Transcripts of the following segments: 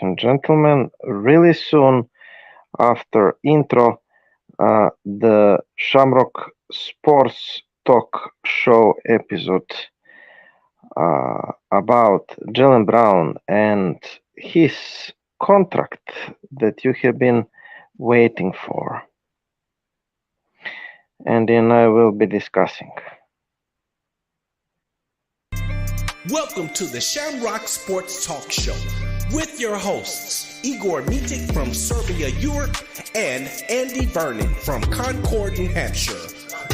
and gentlemen. Really soon after intro, the Shamrock Sports Talk Show episode about Jaylen Brown and his contract that you have been waiting for. And then I will be discussing. Welcome to the Shamrock Sports Talk Show with your hosts, Igor Mitic from Serbia, Europe, and Andy Vernon from Concord, New Hampshire.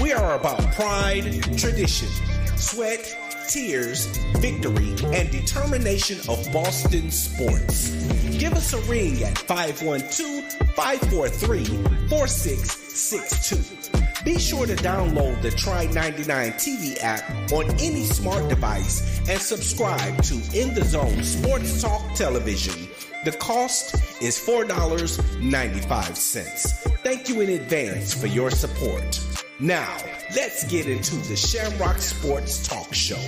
We are about pride, tradition, sweat, tears, victory, and determination of Boston sports. Give us a ring at 512-543-4662. Be sure to download the Try 99 TV app on any smart device and subscribe to In the Zone Sports Talk Television. The cost is $4.95. Thank you in advance for your support. Now, let's get into the Shamrock Sports Talk Show.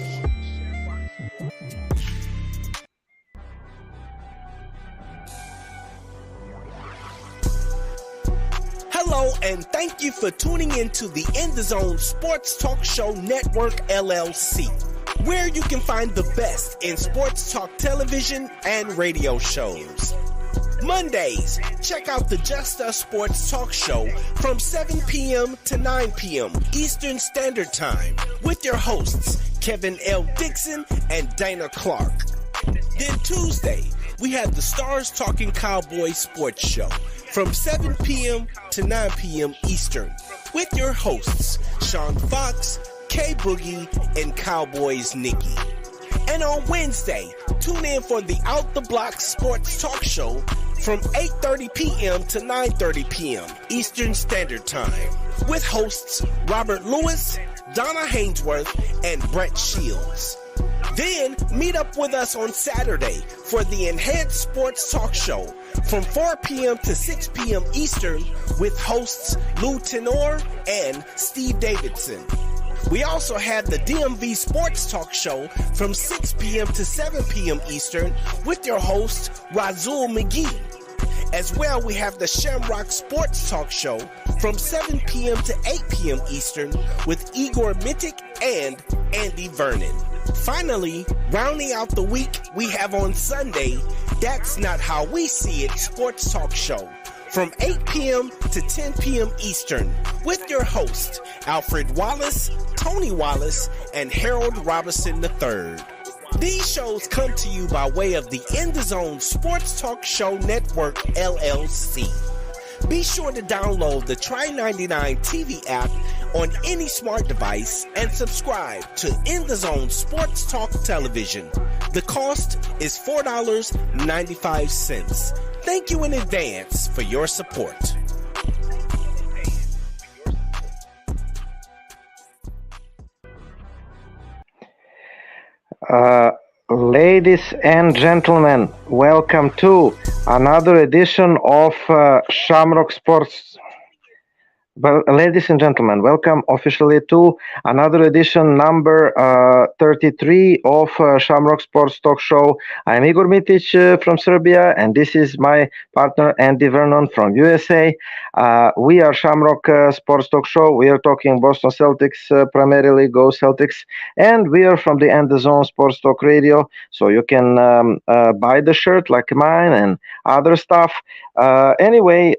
Hello, and thank you for tuning into the In the Zone Sports Talk Show Network, LLC, where you can find the best in sports talk television and radio shows. Mondays, check out the Just Us Sports Talk Show from 7 p.m. to 9 p.m. Eastern Standard Time with your hosts, Kevin L. Dixon and Dana Clark. Then Tuesday, we have the Stars Talking Cowboys Sports Show from 7 p.m. to 9 p.m. Eastern with your hosts, Sean Fox, K Boogie, and Cowboys Nikki. And on Wednesday, tune in for the Out the Block Sports Talk Show from 8:30 p.m. to 9:30 p.m. Eastern Standard Time with hosts Robert Lewis, Donna Hainsworth, and Brett Shields. Then meet up with us on Saturday for the Enhanced Sports Talk Show from 4 p.m. to 6 p.m. Eastern with hosts Lou Tenor and Steve Davidson. We also have the DMV Sports Talk Show from 6 p.m. to 7 p.m. Eastern with your host Razul McGee. As well, we have the Shamrock Sports Talk Show from 7 p.m. to 8 p.m. Eastern with Igor Mitic and Andy Vernon. Finally, rounding out the week, we have on Sunday, That's Not How We See It Sports Talk Show from 8 p.m. to 10 p.m. Eastern with your host, Alfred Wallace, Tony Wallace, and Harold Robinson III. These shows come to you by way of the In the Zone Sports Talk Show Network, LLC. Be sure to download the Try 99 TV app on any smart device and subscribe to In the Zone Sports Talk Television. The cost is $4.95. Thank you in advance for your support. Ladies and gentlemen, welcome to another edition of Shamrock Sports. Well, ladies and gentlemen, welcome officially to another edition, number 33 of Shamrock Sports Talk Show. I'm Igor Mitic from Serbia, and this is my partner Andy Vernon from USA. We are Shamrock Sports Talk Show. We are talking Boston Celtics, primarily Go Celtics, and we are from the End Zone Sports Talk Radio, so you can buy the shirt like mine and other stuff. Anyway,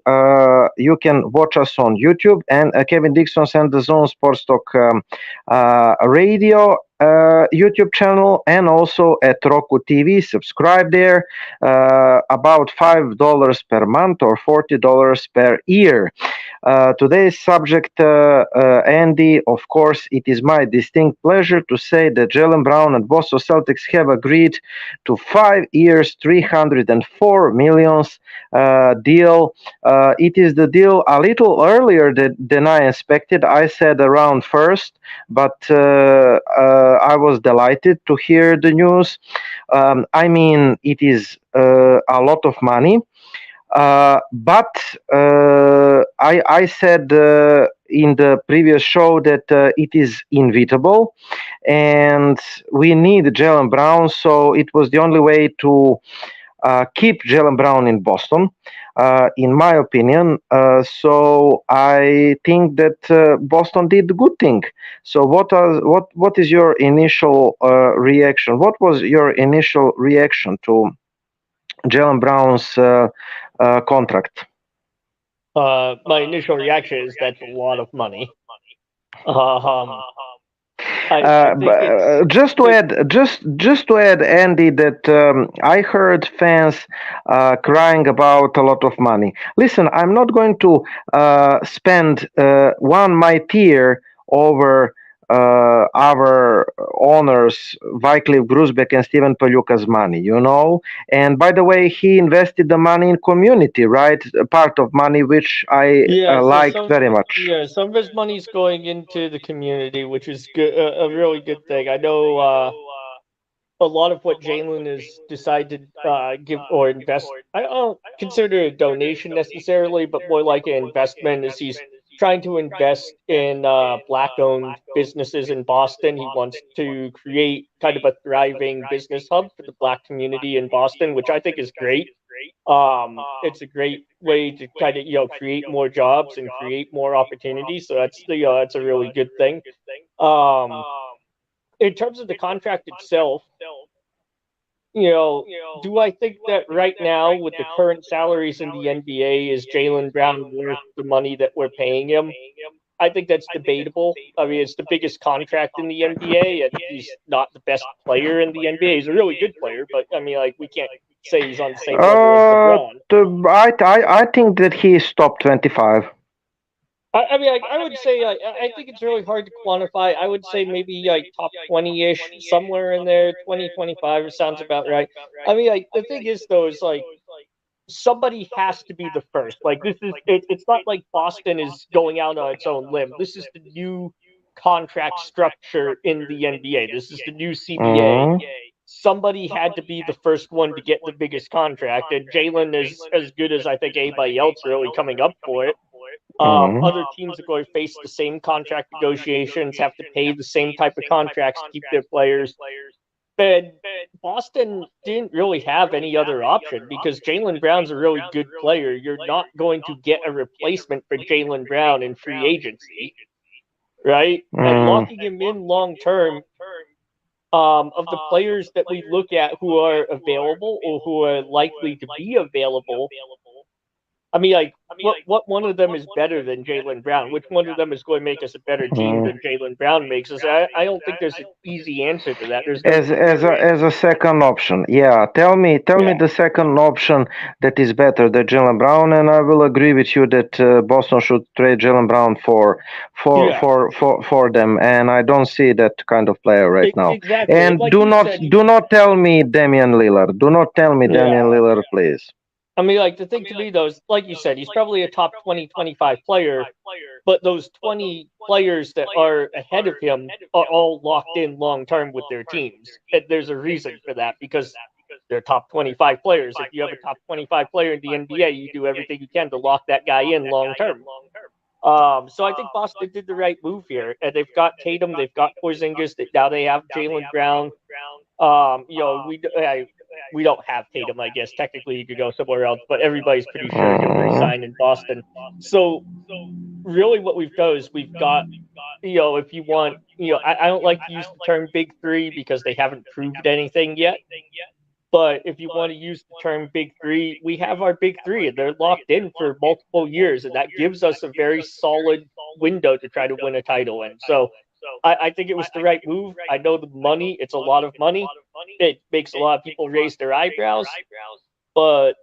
you can watch us on YouTube and Kevin Dixon's and the Zone Sports Talk Radio YouTube channel, and also at Roku TV. Subscribe there. About $5 per month or $40 per year. Today's subject, Andy, of course, it is my distinct pleasure to say that Jaylen Brown and Boston Celtics have agreed to 5 years, $304 million deal. It is the deal a little earlier than I expected. I said around first, but I was delighted to hear the news. I mean, it is a lot of money. But I said in the previous show that it is inevitable, and we need Jaylen Brown, so it was the only way to keep Jaylen Brown in Boston, in my opinion. So I think that Boston did the good thing. So what is your initial reaction? What was your initial reaction to Jaylen Brown's contract? My initial reaction is that's a lot of money. Um, I think it's Just to add, just to add, Andy, that I heard fans crying about a lot of money. Listen, I'm not going to spend one my tier over our owners, Wycliffe Grusbeck and Steven Paluka's money, you know. And by the way, he invested the money in community, right? A part of money which I yeah. So liked very much. some of his money's going into the community, which is good, a really good thing. I know a lot of what Jalen has decided to give or invest. I don't consider it a donation necessarily, but more like an investment. Is he's trying to invest in black-owned businesses in Boston. He wants to create kind of a thriving business hub for the black community in Boston, which I think is great. It's a great way to kind of create more jobs and create more opportunities. So that's a really good thing. Um, in terms of the contract itself, do I think that right now with the current salaries in the NBA is Jaylen Brown worth the money that we're paying him? I think that's debatable. I mean, it's the biggest contract in the NBA, and he's not the best player in the NBA. He's a really good player, but I mean, like we can't say he's on the same level as LeBron. I think that he is top 25. I mean, I would say I think it's really hard to quantify. I would say maybe like top 20-ish, somewhere in there, 20-25 sounds about right. I mean, like the thing is though, is like somebody has to be the first. Like it's not like Boston is going out on its own limb. This is the new contract structure in the NBA. This is the new CBA. Somebody had to be the first one to get the biggest contract, and Jalen is as good as I think anybody else really coming up for it. Other teams are going to face the same contract negotiations, have to pay the same type of contracts to keep their players. But Boston didn't really have any other option because Jaylen Brown's a really good player. You're not going to get a replacement for Jaylen Brown in free agency, right? And locking him in long term, of the players that we look at who are available or who are likely to be available, I mean, like, what one of them is better than Jaylen Brown? Which one of them is going to make us a better team than Jaylen Brown makes us? I don't think there's an easy answer to that. There's no as a second option, yeah. Tell me the second option that is better than Jaylen Brown, and I will agree with you that Boston should trade Jaylen Brown for them. And I don't see that kind of player right now. Exactly. And Like do not tell me Damian Lillard. Do not tell me Damian Lillard, please. I mean, like, the thing to me, though, is, like you said, he's probably a top 20, 25 player, but those 20 players that are ahead of him are all locked in long-term with their teams. And there's a reason for that, because they're top 25 players. If you have a top 25 player in the NBA, you do everything you can to lock that guy in long-term. So I think Boston did the right move here. And they've got Tatum, they've got Porzingis, now they have Jaylen Brown. We don't have Tatum, I guess. Technically, you could go somewhere else, but everybody's pretty sure he'll resign in Boston. So, really, what we've done is we've got, if you want, I don't like to use the term Big Three because they haven't proved anything yet. But if you want to use the term Big Three, we have our Big Three, and they're locked in for multiple years, and that gives us a very solid window to try to win a title in. So, I think it was the right move. I know the money, it's a lot of money. It makes a lot of people raise their eyebrows. But,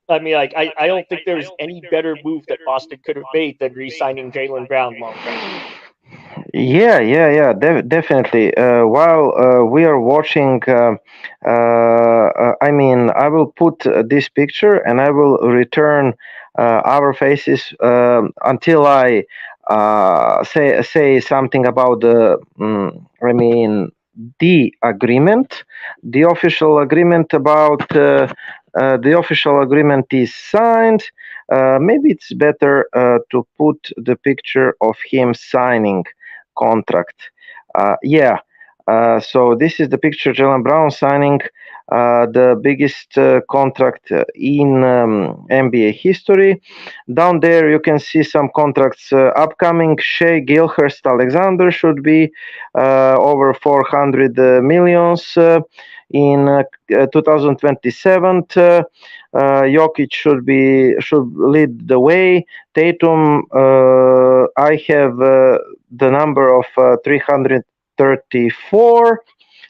I mean, like, I don't think there's any better move that Boston could have made than re-signing Jaylen Brown long term. Yeah, definitely. While we are watching, I mean, I will put this picture and I will return our faces until I say something about the agreement, the official agreement about the official agreement is signed. Maybe it's better to put the picture of him signing contract. So this is the picture Jaylen Brown signing the biggest contract in NBA history. Down there, you can see some contracts upcoming. Shai Gilgeous-Alexander should be over 400 millions in 2027. Jokic should lead the way. Tatum, I have the number of 334.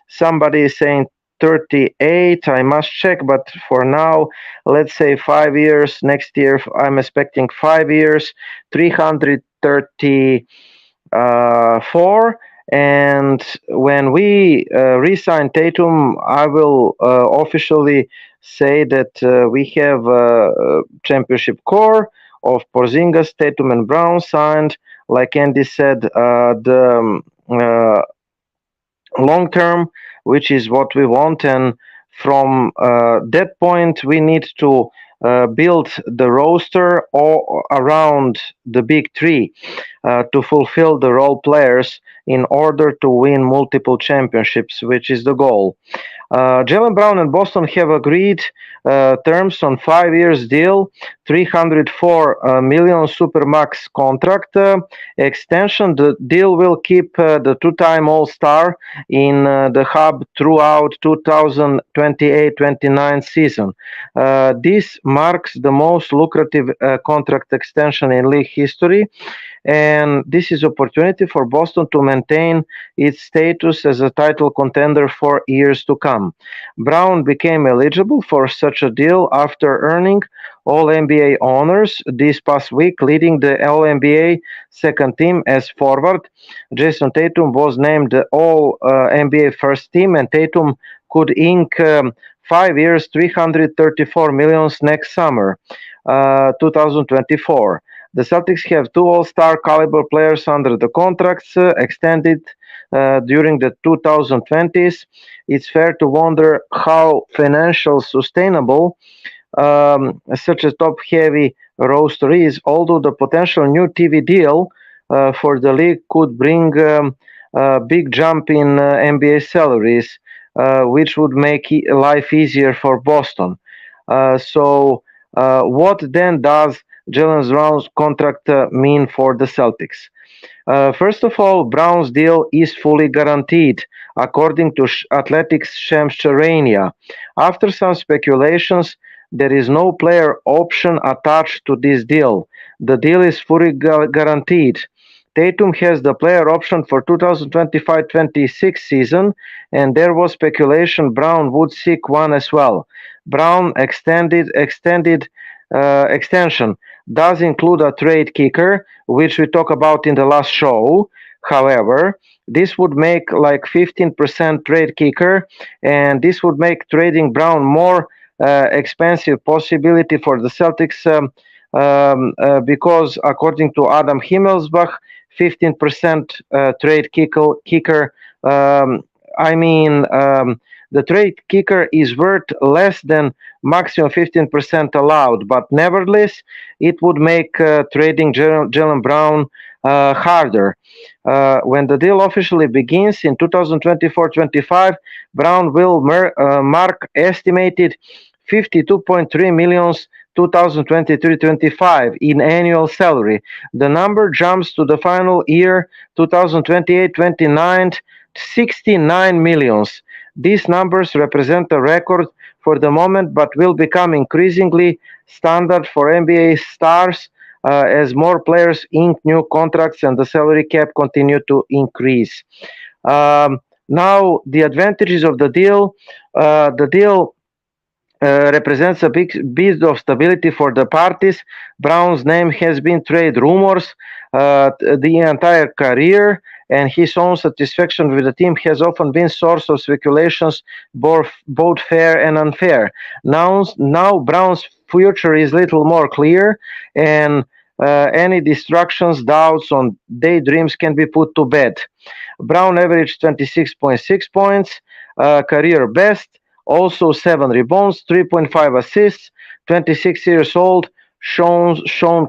Somebody is saying 38. I must check, but for now, let's say 5 years. Next year, I'm expecting 5 years, 334. And when we re-sign Tatum, I will officially say that we have a championship core of Porzingis, Tatum, and Brown signed. Like Andy said, the long term, which is what we want. And from that point, we need to build the roster all around the big three to fulfill the role players in order to win multiple championships, which is the goal. Jaylen Brown and Boston have agreed terms on 5 years deal, 304 million supermax contract extension. The deal will keep the two-time All-Star in the hub throughout 2028-29 season. This marks the most lucrative contract extension in league history, and this is opportunity for Boston to maintain its status as a title contender for years to come. Brown became eligible for such a deal after earning All-NBA honors this past week, leading the All-NBA second team as forward. Jason Tatum was named the All-NBA first team, and Tatum could ink 5 years, 334 million next summer, 2024. The Celtics have two All-Star caliber players under the contracts extended during the 2020s. It's fair to wonder how financial sustainable such a top-heavy roster is, although the potential new TV deal for the league could bring a big jump in NBA salaries, which would make life easier for Boston. So what then does Jaylen Brown's contract mean for the Celtics? First of all, Brown's deal is fully guaranteed, according to Athletics Shams Charania. After some speculations, there is no player option attached to this deal. The deal is fully guaranteed. Tatum has the player option for 2025-26 season, and there was speculation Brown would seek one as well. Brown extension does include a trade kicker, which we talked about in the last show. However, this would make like 15% trade kicker, and this would make trading Brown more expensive possibility for the Celtics because according to Adam Himmelsbach, 15% trade kicker. The trade kicker is worth less than maximum 15% allowed, but nevertheless, it would make trading Jaylen Brown harder. When the deal officially begins in 2024-25, Brown will mark estimated 52.3 million 2023-25 in annual salary. The number jumps to the final year 2028-29 69 millions. These numbers represent a record for the moment, but will become increasingly standard for NBA stars as more players ink new contracts and the salary cap continue to increase. Now, the advantages of the deal. The deal represents a big bit of stability for the parties. Brown's name has been trade rumors the entire career, and his own satisfaction with the team has often been source of speculations, both fair and unfair. Now Brown's future is little more clear, and any distractions, doubts, on daydreams can be put to bed. Brown averaged 26.6 points, career best. Also 7 rebounds, 3.5 assists, 26 years old, shown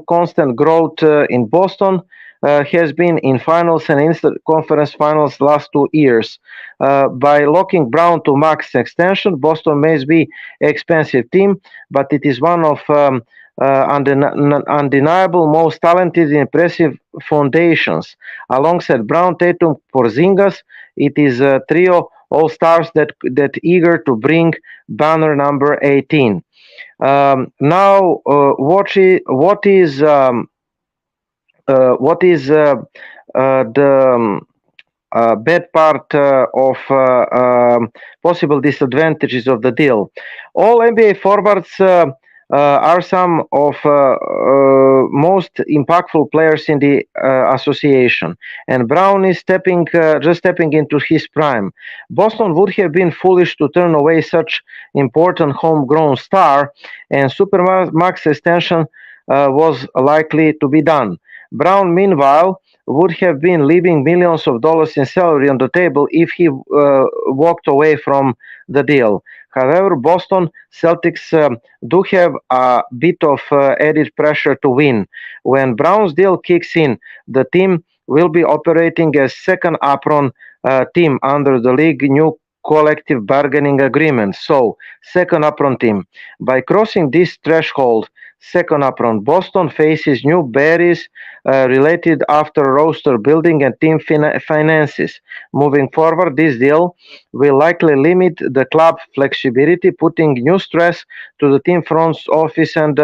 constant growth in Boston. has been in finals and Eastern Conference Finals last 2 years. By locking Brown to max extension, Boston may be expensive team, but it is one of undeniable most talented and impressive foundations. Alongside Brown, Tatum, Porzingis, it is a trio all-stars that eager to bring banner number 18. Now, what is the bad part of possible disadvantages of the deal? All NBA forwards are some of most impactful players in the association, and Brown is just stepping into his prime. Boston would have been foolish to turn away such important homegrown star, and supermax extension was likely to be done. Brown, meanwhile, would have been leaving millions of dollars in salary on the table if he walked away from the deal. However, Boston Celtics do have a bit of added pressure to win. When Brown's deal kicks in, the team will be operating as second apron team under the league new collective bargaining agreement. So, second apron team. By crossing this threshold, second apron, Boston faces new barriers related after roster building and team finances. Moving forward, this deal will likely limit the club flexibility, putting new stress to the team front office and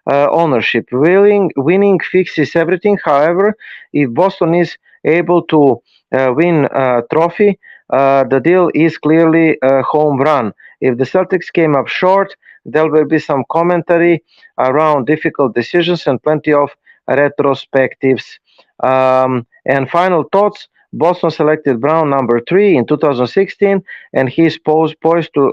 ownership. Winning fixes everything. However, if Boston is able to win a trophy, the deal is clearly a home run. If the Celtics came up short, there will be some commentary around difficult decisions and plenty of retrospectives. And final thoughts. Boston selected Brown number 3 in 2016, and he is poised to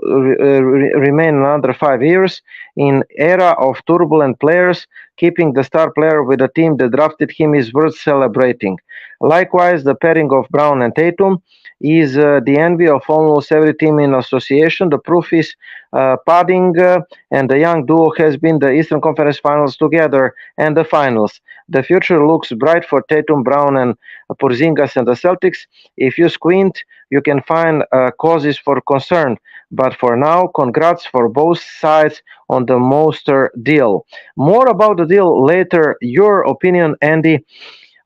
remain another 5 years in era of turbulent players. Keeping the star player with the team that drafted him is worth celebrating. Likewise, the pairing of Brown and Tatum is the envy of almost every team in association. The proof is padding, and the young duo has been the Eastern Conference Finals together and the finals. The future looks bright for Tatum, Brown, and Porzingis and the Celtics. If you squint, you can find causes for concern. But for now, congrats for both sides on the monster deal. More about the deal later. Your opinion, Andy.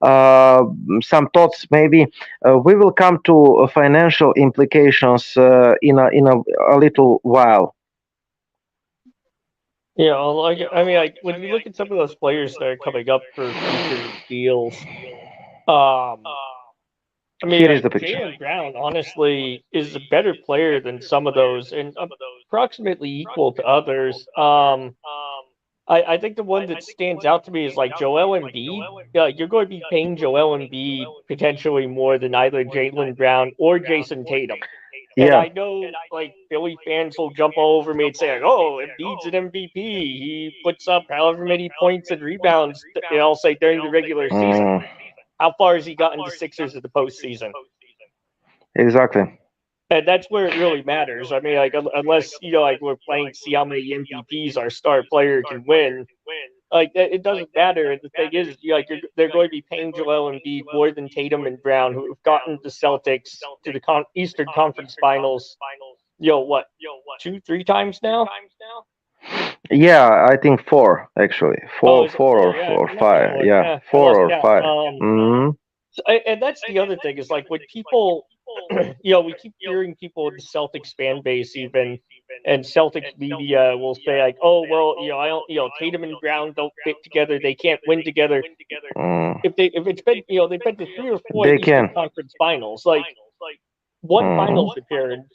Some thoughts maybe. We will come to financial implications in a little while. Yeah, like I mean, like when you look at some of those players that are coming up for future deals, I mean, Here is the like picture. Jaylen Brown, honestly, is a better player than some of those, and approximately equal to others. I think the one that stands out to me is like Joel Embiid. You're going to be paying Joel Embiid potentially more than either Jaylen Brown or Jason Tatum. And Yeah, I know, like, Philly fans will jump all over me and say, like, "Oh, Embiid's an MVP. He puts up however many points and rebounds." I'll say during the regular season. mm, How far has he gotten to Sixers in the postseason? exactly. And that's where it really matters. I mean, like, unless like we're playing, see how many MVPs our star player can win. Like, it doesn't matter. And the thing is, they're going to be paying Joel Embiid more than Tatum and Brown, who have gotten the Celtics to the Eastern Conference Finals. What, 2, 3 times now? Yeah, I think four actually. Oh, Four, is it four four? or Yeah, four, maybe five. more. Yeah, Yeah, I four lost or count. five. Mm-hmm. And that's the other thing is like when people, we keep hearing people in the Celtics fan base even, and Celtics media will say like, oh well, I don't, Tatum and Brown don't fit together, they can't win together. Mm. If it's been, they've been to 3 or 4 They Eastern can. Conference Finals, like one Mm. Finals appearance.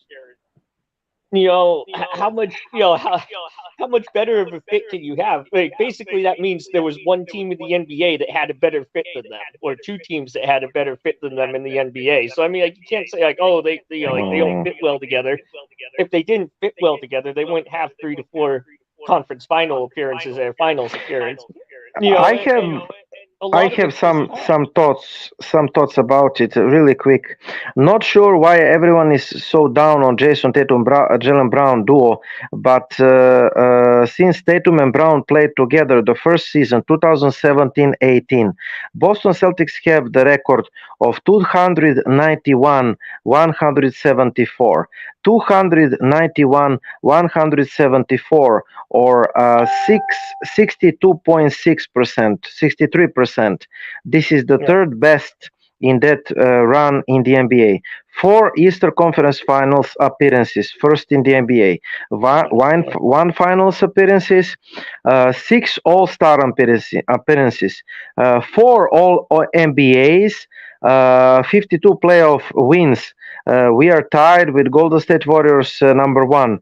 How much, how much better of a fit can you have? Like, basically, that means there was one team in the NBA that had a better fit than them, or 2 teams that had a better fit than them in the NBA. So I mean, like, you can't say like, oh, like they don't fit well together. If they didn't fit well together, they wouldn't have 3 to 4 conference final appearances or finals appearance. You I know, have a I lot of have it's just some thoughts about it really quick. Not sure why everyone is so down on Jason Tatum Jaylen Brown duo, but since Tatum and Brown played together the first season 2017-18, Boston Celtics have the record of 291 174. 291 174 or 62.6%, 63%. This is the yeah, third best in that run in the NBA. Four Eastern Conference Finals appearances, first in the NBA. One Finals appearances, six All-Star appearances, four All NBAs, 52 playoff wins. We are tied with Golden State Warriors number one.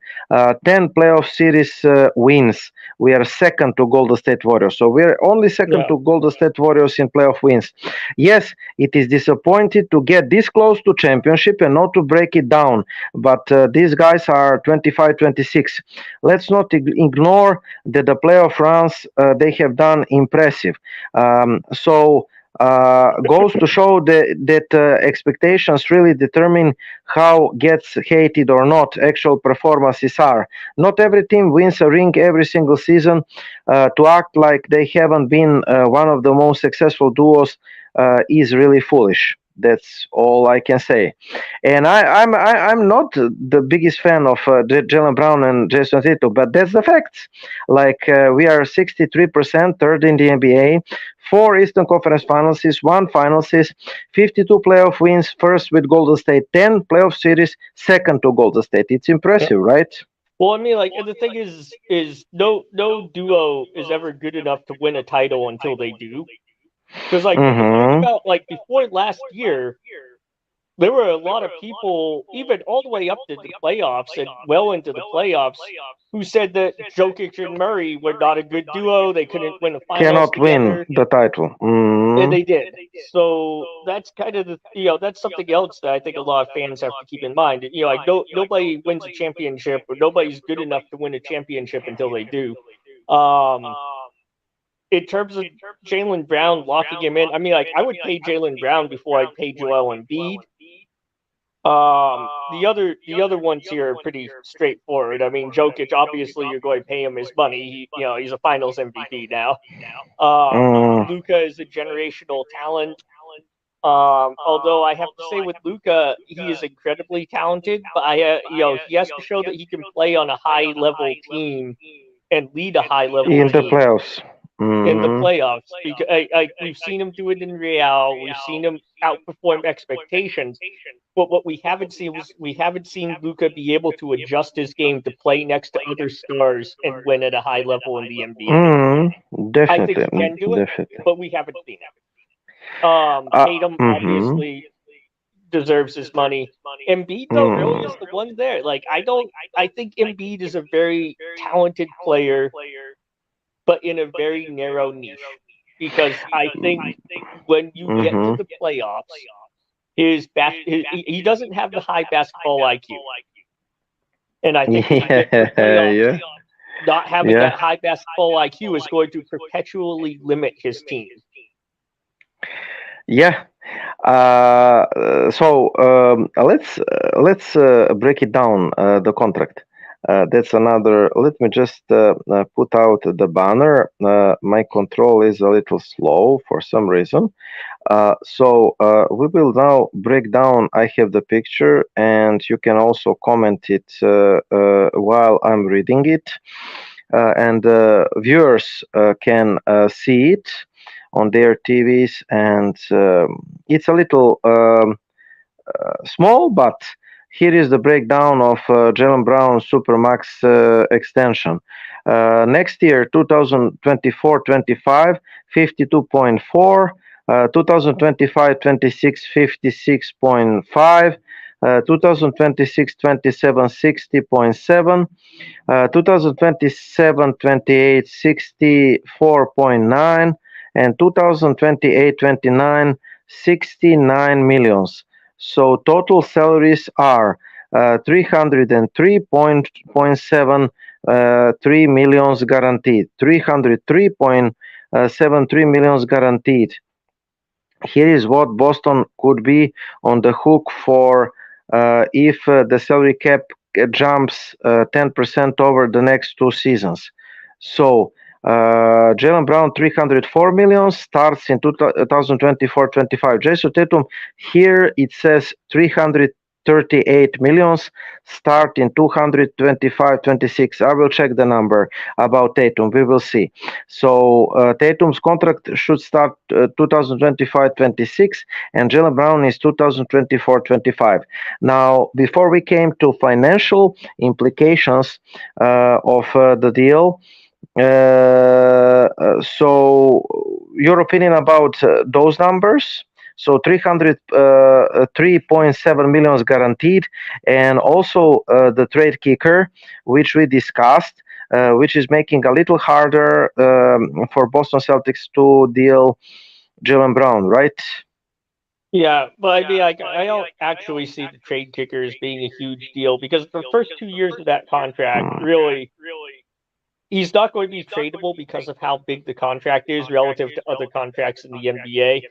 10 playoff series wins. We are second to Golden State Warriors. So we're only second yeah. to Golden State Warriors in playoff wins. Yes, it is disappointing to get this close to championship and not to break it down. But these guys are 25, 26. Let's not ignore that the playoff runs they have done impressive. Goes to show that expectations really determine how gets hated or not actual performances are. Not every team wins a ring every single season. To act like they haven't been one of the most successful duos is really foolish. That's all I can say. And I'm not the biggest fan of Jaylen Brown and Jason Tatum, but that's the facts. Like we are 63% third in the NBA, four Eastern Conference Finals, one Finals, 52 playoff wins, first with Golden State, 10 playoff series, second to Golden State. It's impressive, right? Well, I mean, like, and the thing is no duo is ever good enough to win a title until they do. Because, like, if you think Mm-hmm. about, like, before last year, there were a lot of people, even all the way up to the playoffs and well into the playoffs, who said that Jokic and Murray were not a good duo. They couldn't win the finals Cannot win together, the title. and Mm-hmm. they did. So that's kind of that's something else that I think a lot of fans have to keep in mind. Like nobody wins a championship, or nobody's good enough to win a championship until they do. Um, in terms of Jaylen Brown locking him in, I mean, like I would pay Jaylen Brown before I'd pay Joel Embiid. The other ones here are pretty straightforward. I mean, Jokic, obviously, you're going to pay him his money. He's a Finals MVP now. Mm. Luka is a generational talent. Although I have to say with Luka, he is incredibly talented, but he has to show that he can play on a high level team and lead a high level In the team playoffs. in the Mm-hmm. playoffs. Because we've seen him do it in Real, we've seen him outperform expectations. But what we haven't seen Luka be able to adjust his game to play next to other stars and win at a high level in the NBA. I think Definitely, he can do it, definitely. but we haven't seen it. Tatum Mm-hmm. obviously deserves his money. Embiid though really is the one there. Like I think Embiid is a very talented player, but in a very narrow niche. Because I think when you get to Mm-hmm. the playoffs, he doesn't have the high basketball IQ. And I think when you get to the Yeah, playoffs, yeah, not having yeah. that high basketball IQ is going to perpetually limit his team. Yeah. Let's break it down the contract. That's another. Let me just put out the banner. My control is a little slow for some reason. We will now break down. I have the picture, and you can also comment it while I'm reading it, and viewers can see it on their TVs. And it's a little small, but here is the breakdown of Jaylen Brown Supermax extension. Next year, 2024-25, 52.4. 2025-26, 56.5. 2026-27, 60.7. 2027-28, 64.9. And 2028-29, 69 millions. So total salaries are 303.73 millions guaranteed. 303.73 73 millions guaranteed. Here is what Boston could be on the hook for if the salary cap jumps 10% over the next 2 seasons. So Jaylen Brown 304 million starts in 2024-25. Jason Tatum, here it says 338 millions start in 225-26. I will check the number about Tatum. We will see. So Tatum's contract should start 2025-26, and Jaylen Brown is 2024-25. Now, before we came to financial implications of the deal, so your opinion about those numbers? So 303.7 million guaranteed, and also the trade kicker, which we discussed, which is making a little harder for Boston Celtics to deal Jaylen Brown, right? Yeah, but I mean, I don't actually see the trade kicker as being a huge deal because the first 2 years of that contract, really, he's not going to be tradable because of how big the contract is relative to other contracts in the NBA.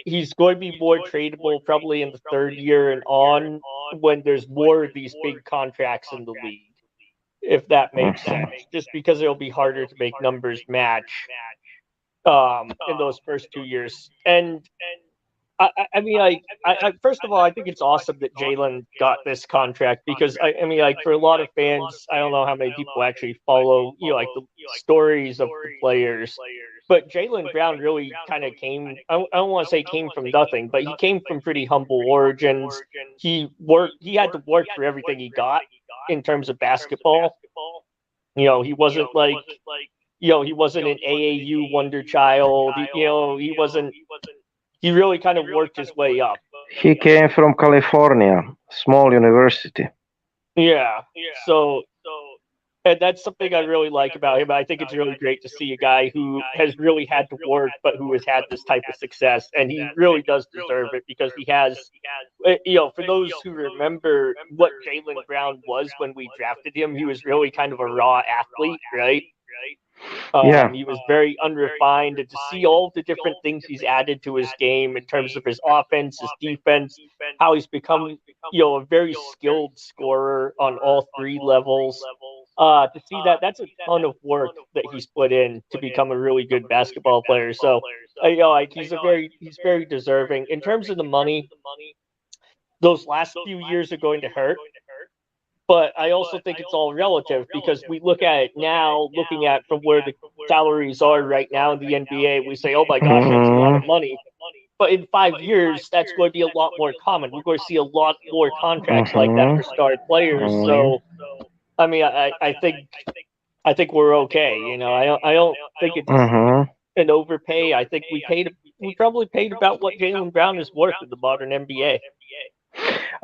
He's going to be more tradable probably in the third year and on when there's more of these big contracts in the league, if that makes sense, just because it'll be harder to make numbers match in those first 2 years. And I mean, first of all, I think it's awesome that Jaylen got this contract because I mean, like for a lot of fans, I don't know how many people actually follow, like the stories of the players, but Jaylen Brown really kind of came. I don't want to say came from nothing, but he came from pretty humble origins. He had to work for everything he got in terms of basketball. He wasn't like, he wasn't an AAU wonder child. He wasn't. He really kind of worked his way up. He came from California, small university. Yeah. So, and that's something I really like about him. I think it's really great to see a guy who has really had to work, but who has had this type of success. And he really does deserve it because he has, for those who remember what Jaylen Brown was when we drafted him, he was really kind of a raw athlete, right? He was very unrefined, and to see all the different things he's added to his game in terms of his offense, his defense, how he's become, a very skilled scorer on all three levels. To see that's a ton of work that he's put in to become a really good basketball player. So, he's very deserving. In terms of the money, those last few years are going to hurt. But I also think it's all relative because we look at it now, looking at from where the salaries are right now in the NBA, we say, oh my gosh, that's a lot of money. But in 5 years, that's going to be a lot more common. We're going to see a lot more contracts like that for star players. So, I mean, I think we're okay. I don't think it's an overpay. I think we probably paid about what Jaylen Brown is worth in the modern NBA.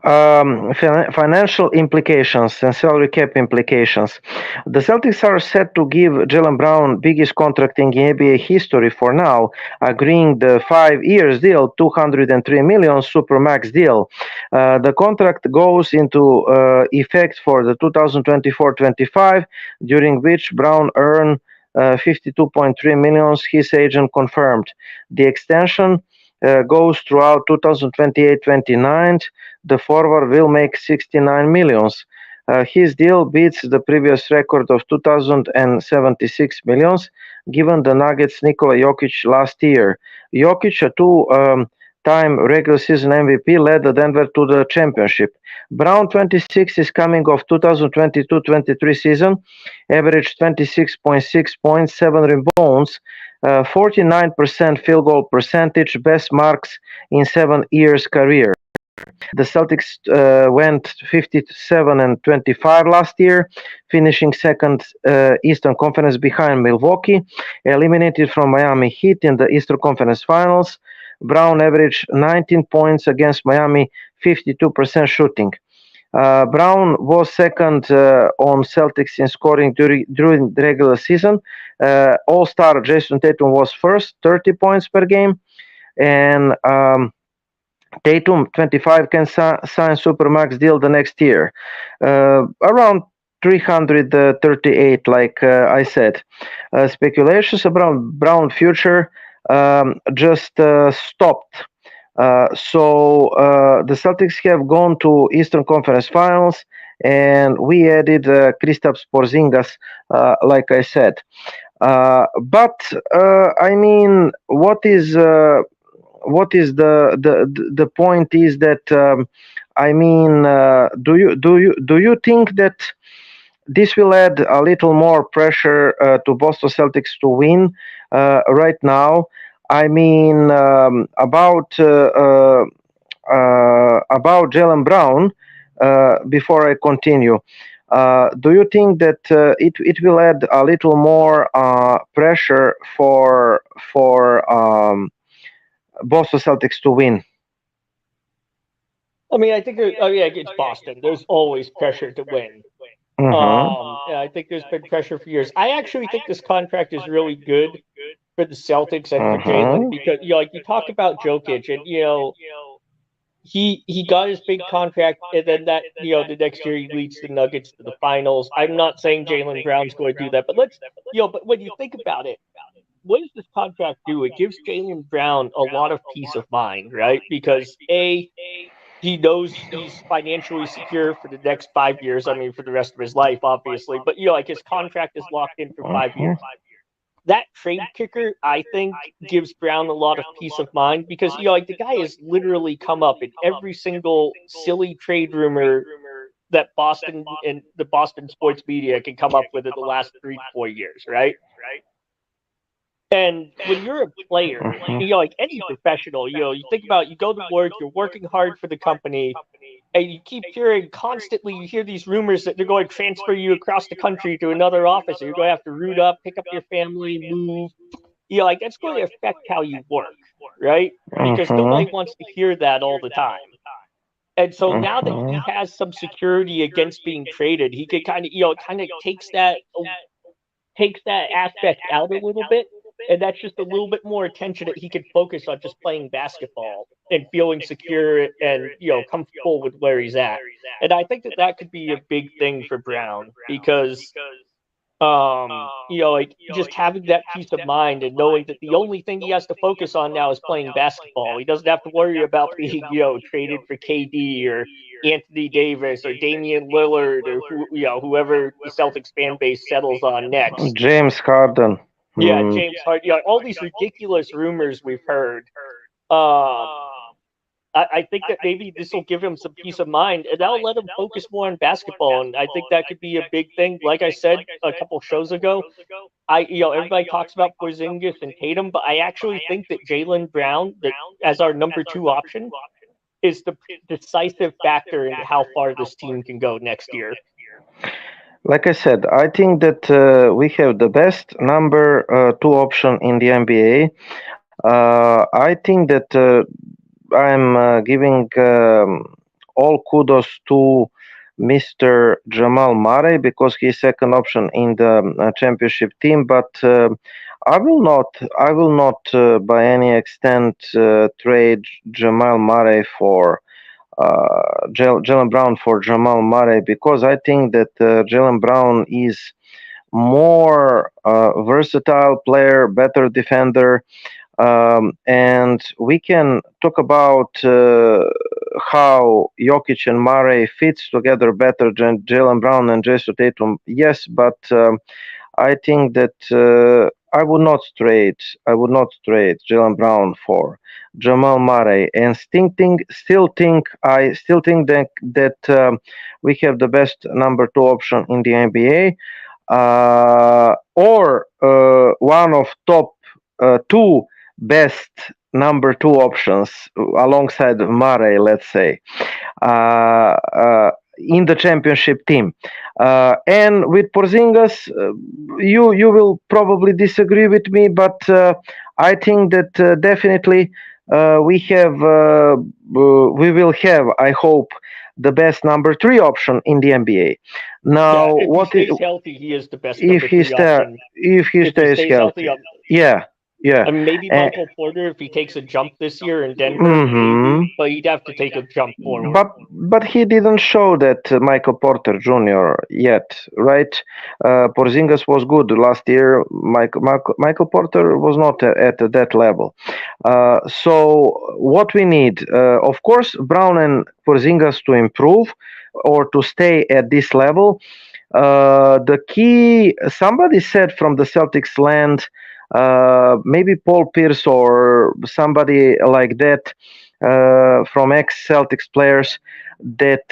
Financial implications and salary cap implications. The Celtics are set to give Jaylen Brown biggest contract in NBA history for now, agreeing the 5 years deal, 203 million supermax deal. The contract goes into effect for the 2024-25, during which Brown earned 52.3 million. His agent confirmed. The extension goes throughout 2028-29. The forward will make 69 millions. His deal beats the previous record of 2,076 millions given the Nuggets Nikola Jokic last year. Jokic, a two-time regular season MVP, led the Denver to the championship. Brown, 26, is coming off 2022-23 season, averaged 26.6 points, 7 rebounds, 49% field goal percentage, best marks in 7 years career. The Celtics went 57-25 last year, finishing second Eastern Conference behind Milwaukee, eliminated from Miami Heat in the Eastern Conference Finals. Brown averaged 19 points against Miami, 52% shooting. Brown was second on Celtics in scoring during the regular season. All-star Jason Tatum was first, 30 points per game, and Tatum, 25, can sign supermax deal the next year. Around 338, like I said. Speculations about Brown future just stopped. So the Celtics have gone to Eastern Conference Finals, and we added Kristaps Porzingis, like I said. But I mean, what is the point is that I mean, do you think that this will add a little more pressure to Boston Celtics to win right now? I mean, about Jaylen Brown. Before I continue, do you think that it will add a little more pressure for Boston Celtics to win? I mean, I think it's Boston. There's always pressure to win. Yeah, I think there's been pressure for years. I actually think this contract is really good for the Celtics and for Jaylen because like you talk about Jokic and he got his big contract and then that the next year he leads the Nuggets to the finals. I'm not saying Jaylen Brown's going to do that, but but when you think about it, what does this contract do? It gives Jaylen Brown a lot of peace of mind, right? Because he knows he's financially secure for the next 5 years. I mean, for the rest of his life, obviously. But like his contract is locked in for 5 years. That trade kicker, I think, gives Brown a lot of peace of mind because like the guy has literally come up in every single silly trade rumor that Boston and the Boston sports media can come up with in the last 3 to 4 years, right? And when you're a player, like any professional, you think about you go to work, you're working hard for the company, and you keep hearing constantly, you hear these rumors that they're going to transfer you across the country to another office, or you're going to have to root up, pick up your family, move. Like that's going to affect how you work, right? Because nobody wants to hear that all the time. And so now that he has some security against being traded, he can kind of takes that aspect out a little bit. And that's just a little bit more attention that he can focus on just playing basketball and feeling secure and, comfortable with where he's at. And I think that could be a big thing for Brown because, like just having that peace of mind and knowing that the only thing he has to focus on now is playing basketball. He doesn't have to worry about being, traded for KD or Anthony Davis or Damian Lillard or whoever the Celtics fan base settles on next. James Harden. Yeah, James Harden. All these ridiculous rumors we've heard. I think that maybe this will give him some peace of mind, and that'll let him focus more on basketball. And I think that could be a big thing. Like I said a couple shows ago, everybody talks about Porzingis and Tatum, but I actually think that Jaylen Brown, as our number 2 option, is the decisive factor in how far this team can go next year. Like I said, I think that we have the best number 2 option in the NBA. I think that I'm giving all kudos to Mr. Jamal Murray because he's second option in the championship team. But I will not by any extent trade Jamal Murray for Jaylen Brown for Jamal Murray because I think that Jaylen Brown is more versatile player, better defender, and we can talk about how Jokic and Murray fits together better than Jaylen Brown and Jason Tatum. Yes, but I think that I would not trade Jaylen Brown for Jamal Murray, and still think that we have the best number 2 option in the NBA, or one of top 2 best number 2 options alongside Murray, let's say, in the championship team. And with Porzingis, you will probably disagree with me, but I think that definitely we will have, I hope, the best number 3 option in the NBA. Now, if he stays healthy, he is the best number 3 option. If he stays healthy. Yeah. Yeah. I mean, maybe Michael Porter if he takes a jump this year in Denver, Hmm. maybe, but he'd have to take a jump forward. But he didn't show that Michael Porter Jr. yet, right? Porzingis was good last year. Michael Porter was not at that level. So what we need, of course, Brown and Porzingis to improve or to stay at this level. The key, somebody said from the Celtics land, maybe Paul Pierce or somebody like that from ex-Celtics players, that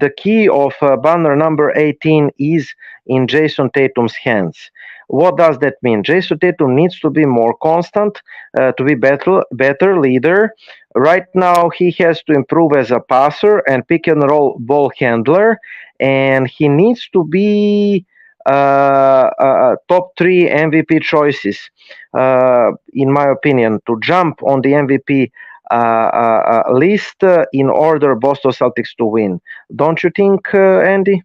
the key of banner number 18 is in Jason Tatum's hands. What does that mean? Jason Tatum needs to be more constant, to be better leader. Right now, he has to improve as a passer and pick and roll ball handler, and he needs to be top three MVP choices, in my opinion, to jump on the MVP list in order Boston Celtics to win. Don't you think, Andy?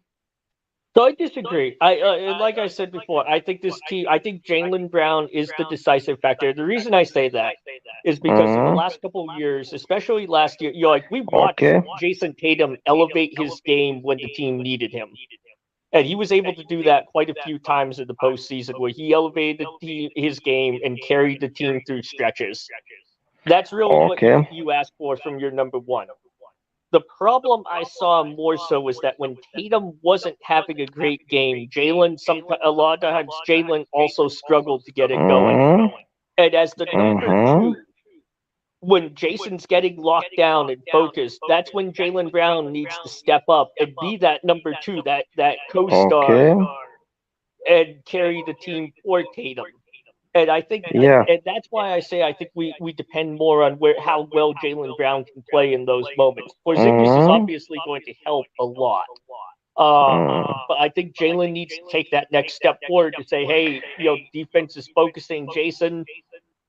So I disagree. Like I said before, I think this team, I think Jaylen Brown is the decisive factor. The reason I say that is because in the Mhm. last couple of years, especially last year, like we watched Okay. Jason Tatum elevate his game when the team needed him. And he was able to do that quite a few times in the postseason where he elevated his game and carried the team through stretches. That's really what Okay. you ask for from your number one. The problem I saw more so was that when Tatum wasn't having a great game, a lot of times Jaylen also struggled to get it going. Mhm. And as the number Mhm. two, when Jason's getting locked down and focused, that's when Jaylen Brown needs to step up and be that number two, that co-star, Okay. and carry the team for Tatum. And I think, Yeah. and that's why I say I think we depend more on how well Jaylen Brown can play in those moments. Porzingis is Mhm. obviously going to help a lot, Mm. but I think Jaylen needs to take that next step forward to say, hey, defense is focusing Jason.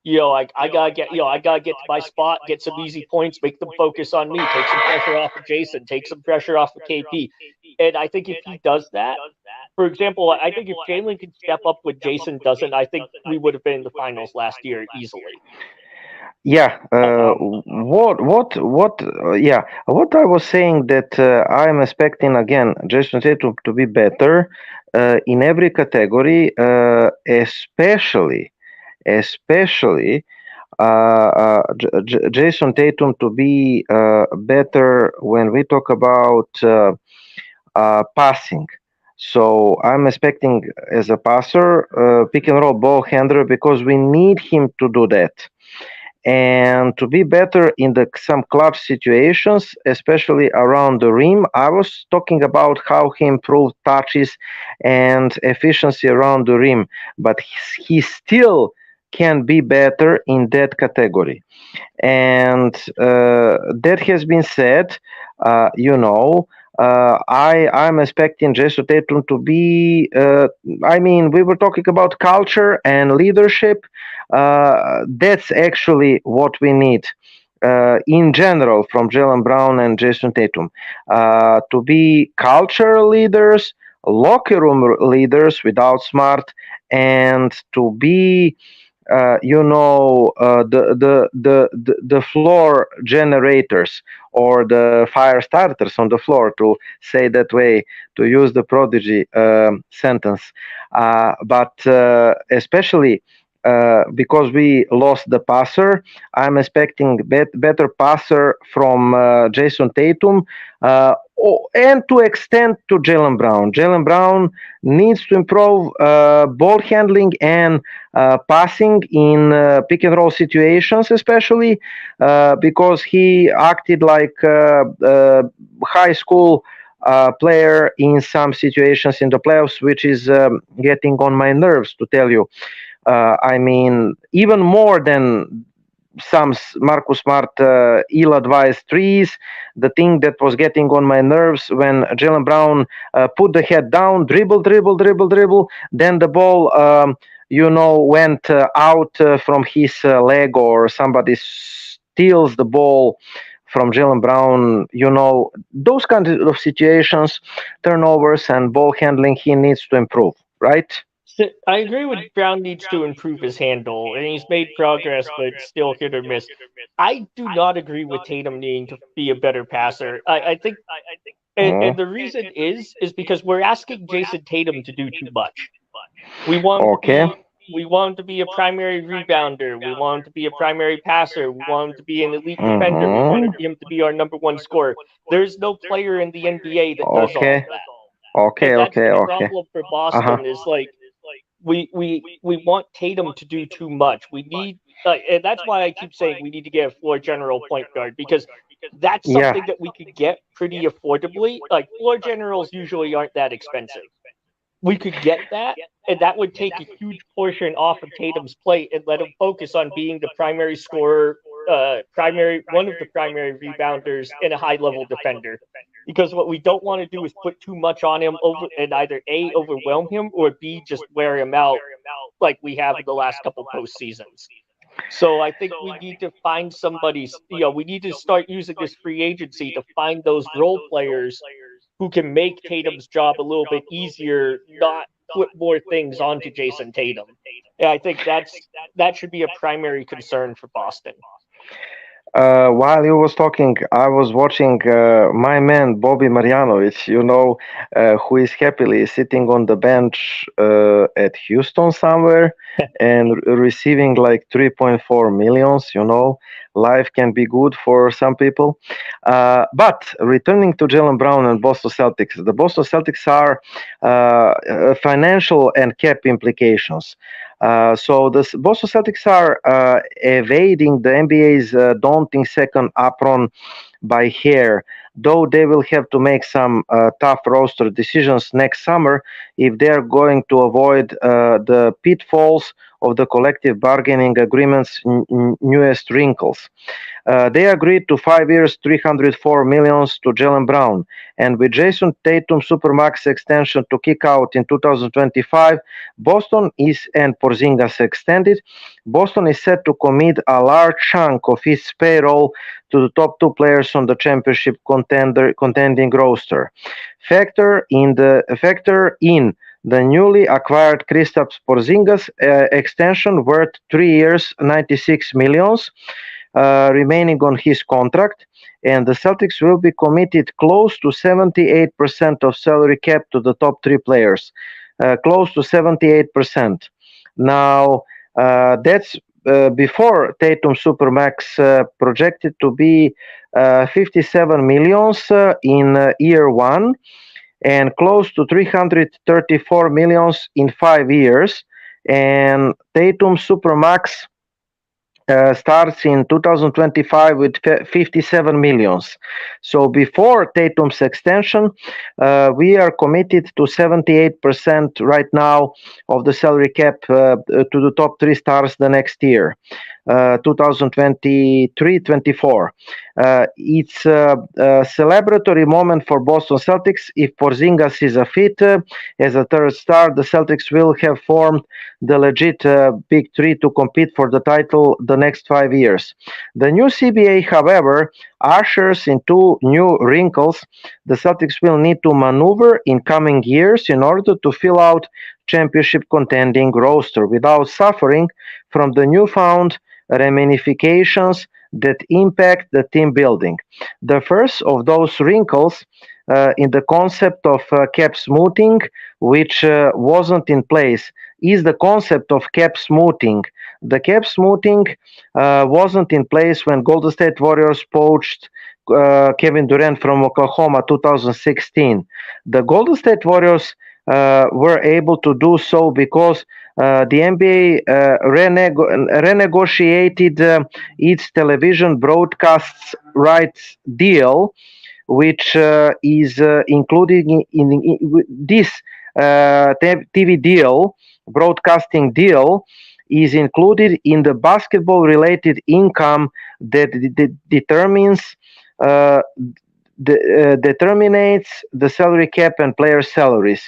I gotta get to my spot, get some easy points, make them focus on me, take some pressure off of Jason, take some pressure off of KP. And I think if he does that, for example, I think if Jaylen can step up what Jason doesn't, I think we would have been in the finals last year easily. Yeah. Yeah. What I was saying that I'm expecting again Jason Tatum to be better in every category, especially Jason Tatum to be better when we talk about passing. So I'm expecting as a passer, pick and roll ball handler because we need him to do that. And to be better in some clutch situations, especially around the rim. I was talking about how he improved touches and efficiency around the rim, but he still can be better in that category. And that has been said, I'm expecting Jason Tatum to be. I mean, we were talking about culture and leadership. That's actually what we need. In general, from Jaylen Brown and Jason Tatum, to be culture leaders, locker room leaders without smart, and to be the floor generators or the fire starters on the floor, to say that way, to use the prodigy sentence. But especially because we lost the passer, I'm expecting better passer from Jason Tatum, and to extend to Jaylen Brown. Jaylen Brown needs to improve ball handling and passing in pick and roll situations, especially because he acted like high school player in some situations in the playoffs, which is getting on my nerves, to tell you. I mean, even more than some Marcus Smart ill-advised threes. The thing that was getting on my nerves when Jaylen Brown put the head down, dribble, then the ball, went out from his leg, or somebody steals the ball from Jaylen Brown. Those kinds of situations, turnovers and ball handling, he needs to improve, right? I agree with Brown needs to improve his handle, and he's made progress, but still hit or miss. I do not agree with Tatum needing to be a better passer. I think, and the reason is because we're asking Jason Tatum to do too much. We want him to Okay. be we want him to be a primary rebounder. We want him to be a primary passer. We want him to be an elite defender. We want Mm-hmm. him to be our number one scorer. There's no player in the NBA that does all of Okay. that. And Okay. that's Okay. the Okay. problem for Uh-huh. Boston is like we want Tatum to do too much. We need and that's why I keep saying we need to get a floor general point guard because that's Yeah. something that we could get pretty affordably. Like floor generals usually aren't that expensive. We could get that, and that would take a huge portion off of Tatum's plate and let him focus on being the primary scorer, primary one of the primary rebounders and a high level defender. Because what we don't want to do is put too much on him over and either A overwhelm him or B just wear him out like we have in the last couple postseasons. So I think we need to find somebody, we need to start using this free agency to find those role players who can make Tatum's job a little bit easier, not put more things onto Jason Tatum. And I think that should be a primary concern for Boston. While you was talking, I was watching my man Bobby Marjanovic, who is happily sitting on the bench at Houston somewhere and receiving like 3.4 millions. Life can be good for some people. But returning to Jaylen Brown and Boston Celtics, the Boston Celtics are financial and cap implications. So the Boston Celtics are evading the NBA's daunting second apron by hair, though they will have to make some tough roster decisions next summer if they are going to avoid the pitfalls of the collective bargaining agreement's newest wrinkles. They agreed to 5 years, $304 million to Jaylen Brown, and with Jason Tatum Supermax extension to kick out in 2025, Boston is and Porzingis extended. Boston is set to commit a large chunk of its payroll to the top two players on the championship contending roster. Factor in the newly acquired Kristaps Porzingis extension worth 3 years, $96 million. Remaining on his contract, and the Celtics will be committed close to 78% of salary cap to the top three players. Close to 78%. Now, that's before Tatum Supermax projected to be 57 millions in year one and close to 334 millions in 5 years. And Tatum Supermax starts in 2025 with 57 millions. So before Tatum's extension, we are committed to 78% right now of the salary cap to the top three stars the next year. 2023-24. It's a celebratory moment for Boston Celtics. If Porzingis is a fit as a third star, the Celtics will have formed the legit big three to compete for the title the next 5 years. The new CBA, however, ushers in two new wrinkles the Celtics will need to maneuver in coming years in order to fill out championship contending roster without suffering from the newfound ramifications that impact the team building. The first of those wrinkles in the concept of cap smoothing, which wasn't in place, is the concept of cap smoothing. The cap smoothing wasn't in place when Golden State Warriors poached Kevin Durant from Oklahoma 2016. The Golden State Warriors were able to do so because the NBA renegotiated its television broadcasts rights deal, which is included in this TV deal, broadcasting deal, is included in the basketball-related income that determines determinates the salary cap and player salaries.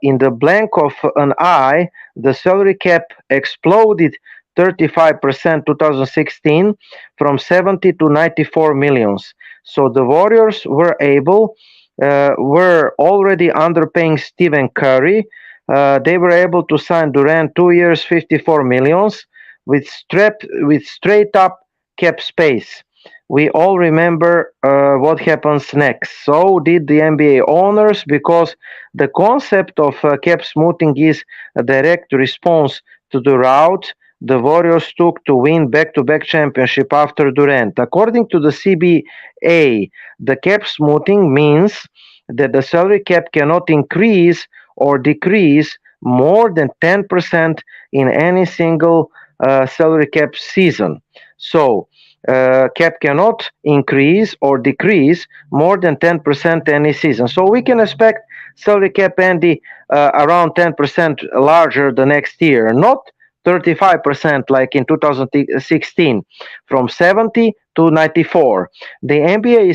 In the blank of an eye, the salary cap exploded 35% 2016 from 70 to 94 millions. So the Warriors were already underpaying Stephen Curry, They were able to sign Durant 2 years, 54 millions with straight up cap space. We all remember what happens next. So did the NBA owners, because the concept of cap smoothing is a direct response to the route the Warriors took to win back-to-back championship after Durant. According to the CBA, the cap smoothing means that the salary cap cannot increase or decrease more than 10% in any single salary cap season. So, cap cannot increase or decrease more than 10% any season. So we can expect salary cap, Andy, around 10% larger the next year, not 35% like in 2016, from 70 to 94. The NBA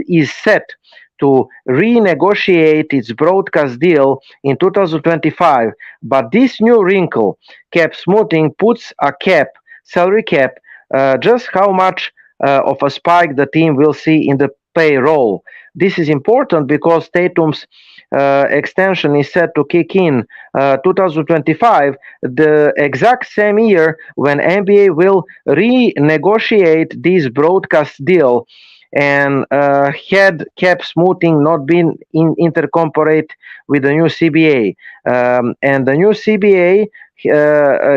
is set to renegotiate its broadcast deal in 2025, but this new wrinkle, cap smoothing, puts a cap, salary cap, just how much of a spike the team will see in the payroll. This is important because Tatum's extension is set to kick in 2025, the exact same year when NBA will renegotiate this broadcast deal, and had cap smoothing not been incorporated with the new CBA. And the new CBA,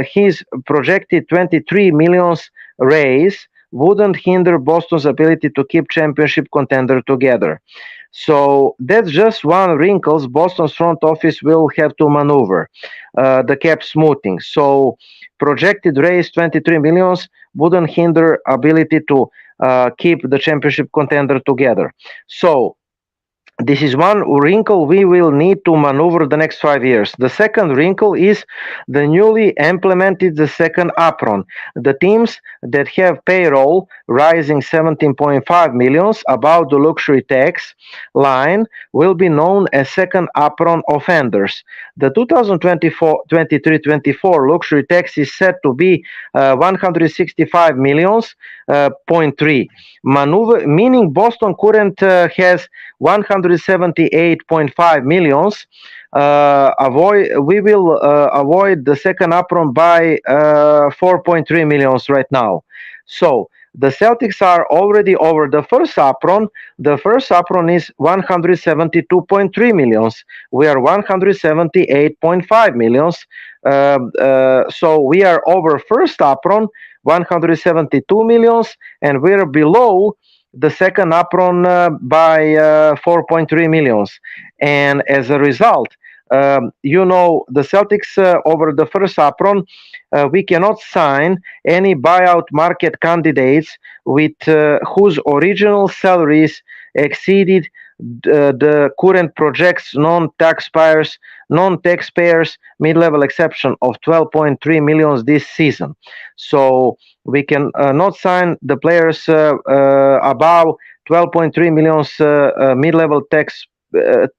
his projected 23 millions raise wouldn't hinder Boston's ability to keep championship contender together. So that's just one wrinkle Boston's front office will have to maneuver, the cap smoothing. So projected raise 23 millions wouldn't hinder ability to keep the championship contender together. So this is one wrinkle we will need to maneuver the next 5 years. The second wrinkle is the newly implemented the second apron. The teams that have payroll rising 17.5 millions above the luxury tax line will be known as second apron offenders. The 2023-24 luxury tax is set to be 165 millions, 0.3 maneuver, meaning Boston current has 178.5 millions. We will avoid the second apron by 4.3 millions right now. So the Celtics are already over the first apron. The first apron is 172.3 millions. We are 178.5 millions. So we are over first apron, 172 millions, and we're below the second apron by 4.3 millions. And as a result, the Celtics over the first apron, we cannot sign any buyout market candidates with whose original salaries exceeded the current projects non-taxpayers mid-level exception of 12.3 millions this season. So we can not sign the players above 12.3 millions mid-level tax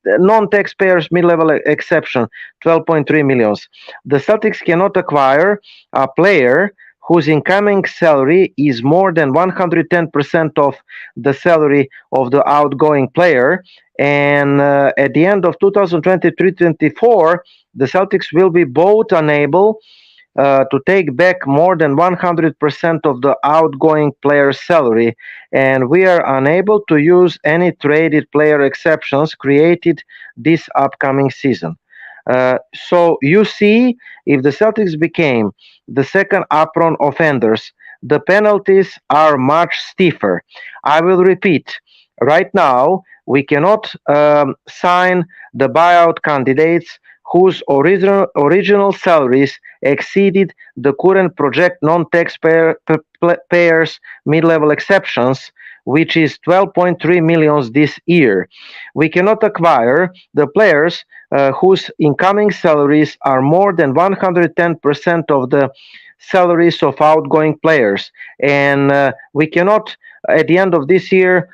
non-taxpayers mid-level exception, 12.3 millions. The Celtics cannot acquire a player whose incoming salary is more than 110% of the salary of the outgoing player. And at the end of 2023-24, the Celtics will be both unable to take back more than 100% of the outgoing player's salary, and we are unable to use any traded player exceptions created this upcoming season. So you see, if the Celtics became the second apron offenders, the penalties are much stiffer. I will repeat, right now, we cannot sign the buyout candidates whose original salaries exceeded the current project non-taxpayers mid-level exceptions, which is 12.3 millions this year. We cannot acquire the players whose incoming salaries are more than 110% of the salaries of outgoing players. And we cannot, at the end of this year,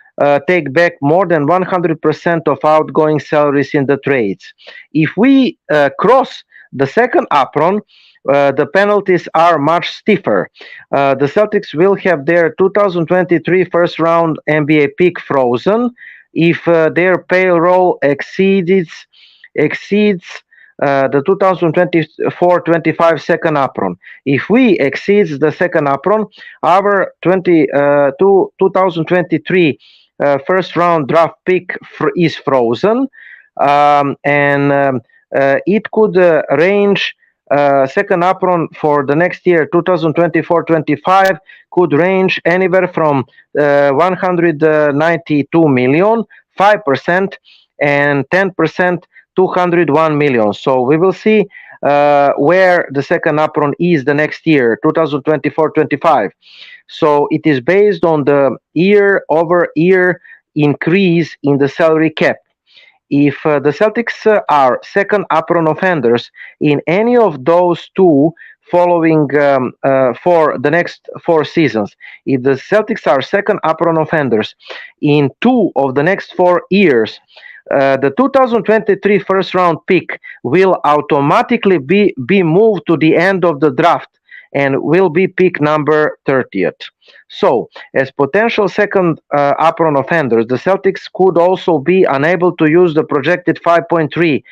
take back more than 100% of outgoing salaries in the trades. If we cross the second apron, the penalties are much stiffer. The Celtics will have their 2023 first round NBA pick frozen if their payroll exceeds the 2024-25 second apron. If we exceed the second apron, our 2023 first round draft pick is frozen, and it could range. Second apron for the next year, 2024-25, could range anywhere from 192 million, 5%, and 10%, 201 million. So we will see where the second apron is the next year, 2024-25. So it is based on the year-over-year increase in the salary cap. If the Celtics are second apron offenders in any of those two following for the next 4 seasons, if the Celtics are second apron offenders in 2 of the next 4 years, the 2023 first round pick will automatically be moved to the end of the draft and will be pick number 30th. So, as potential second apron offenders, the Celtics could also be unable to use the projected 5.3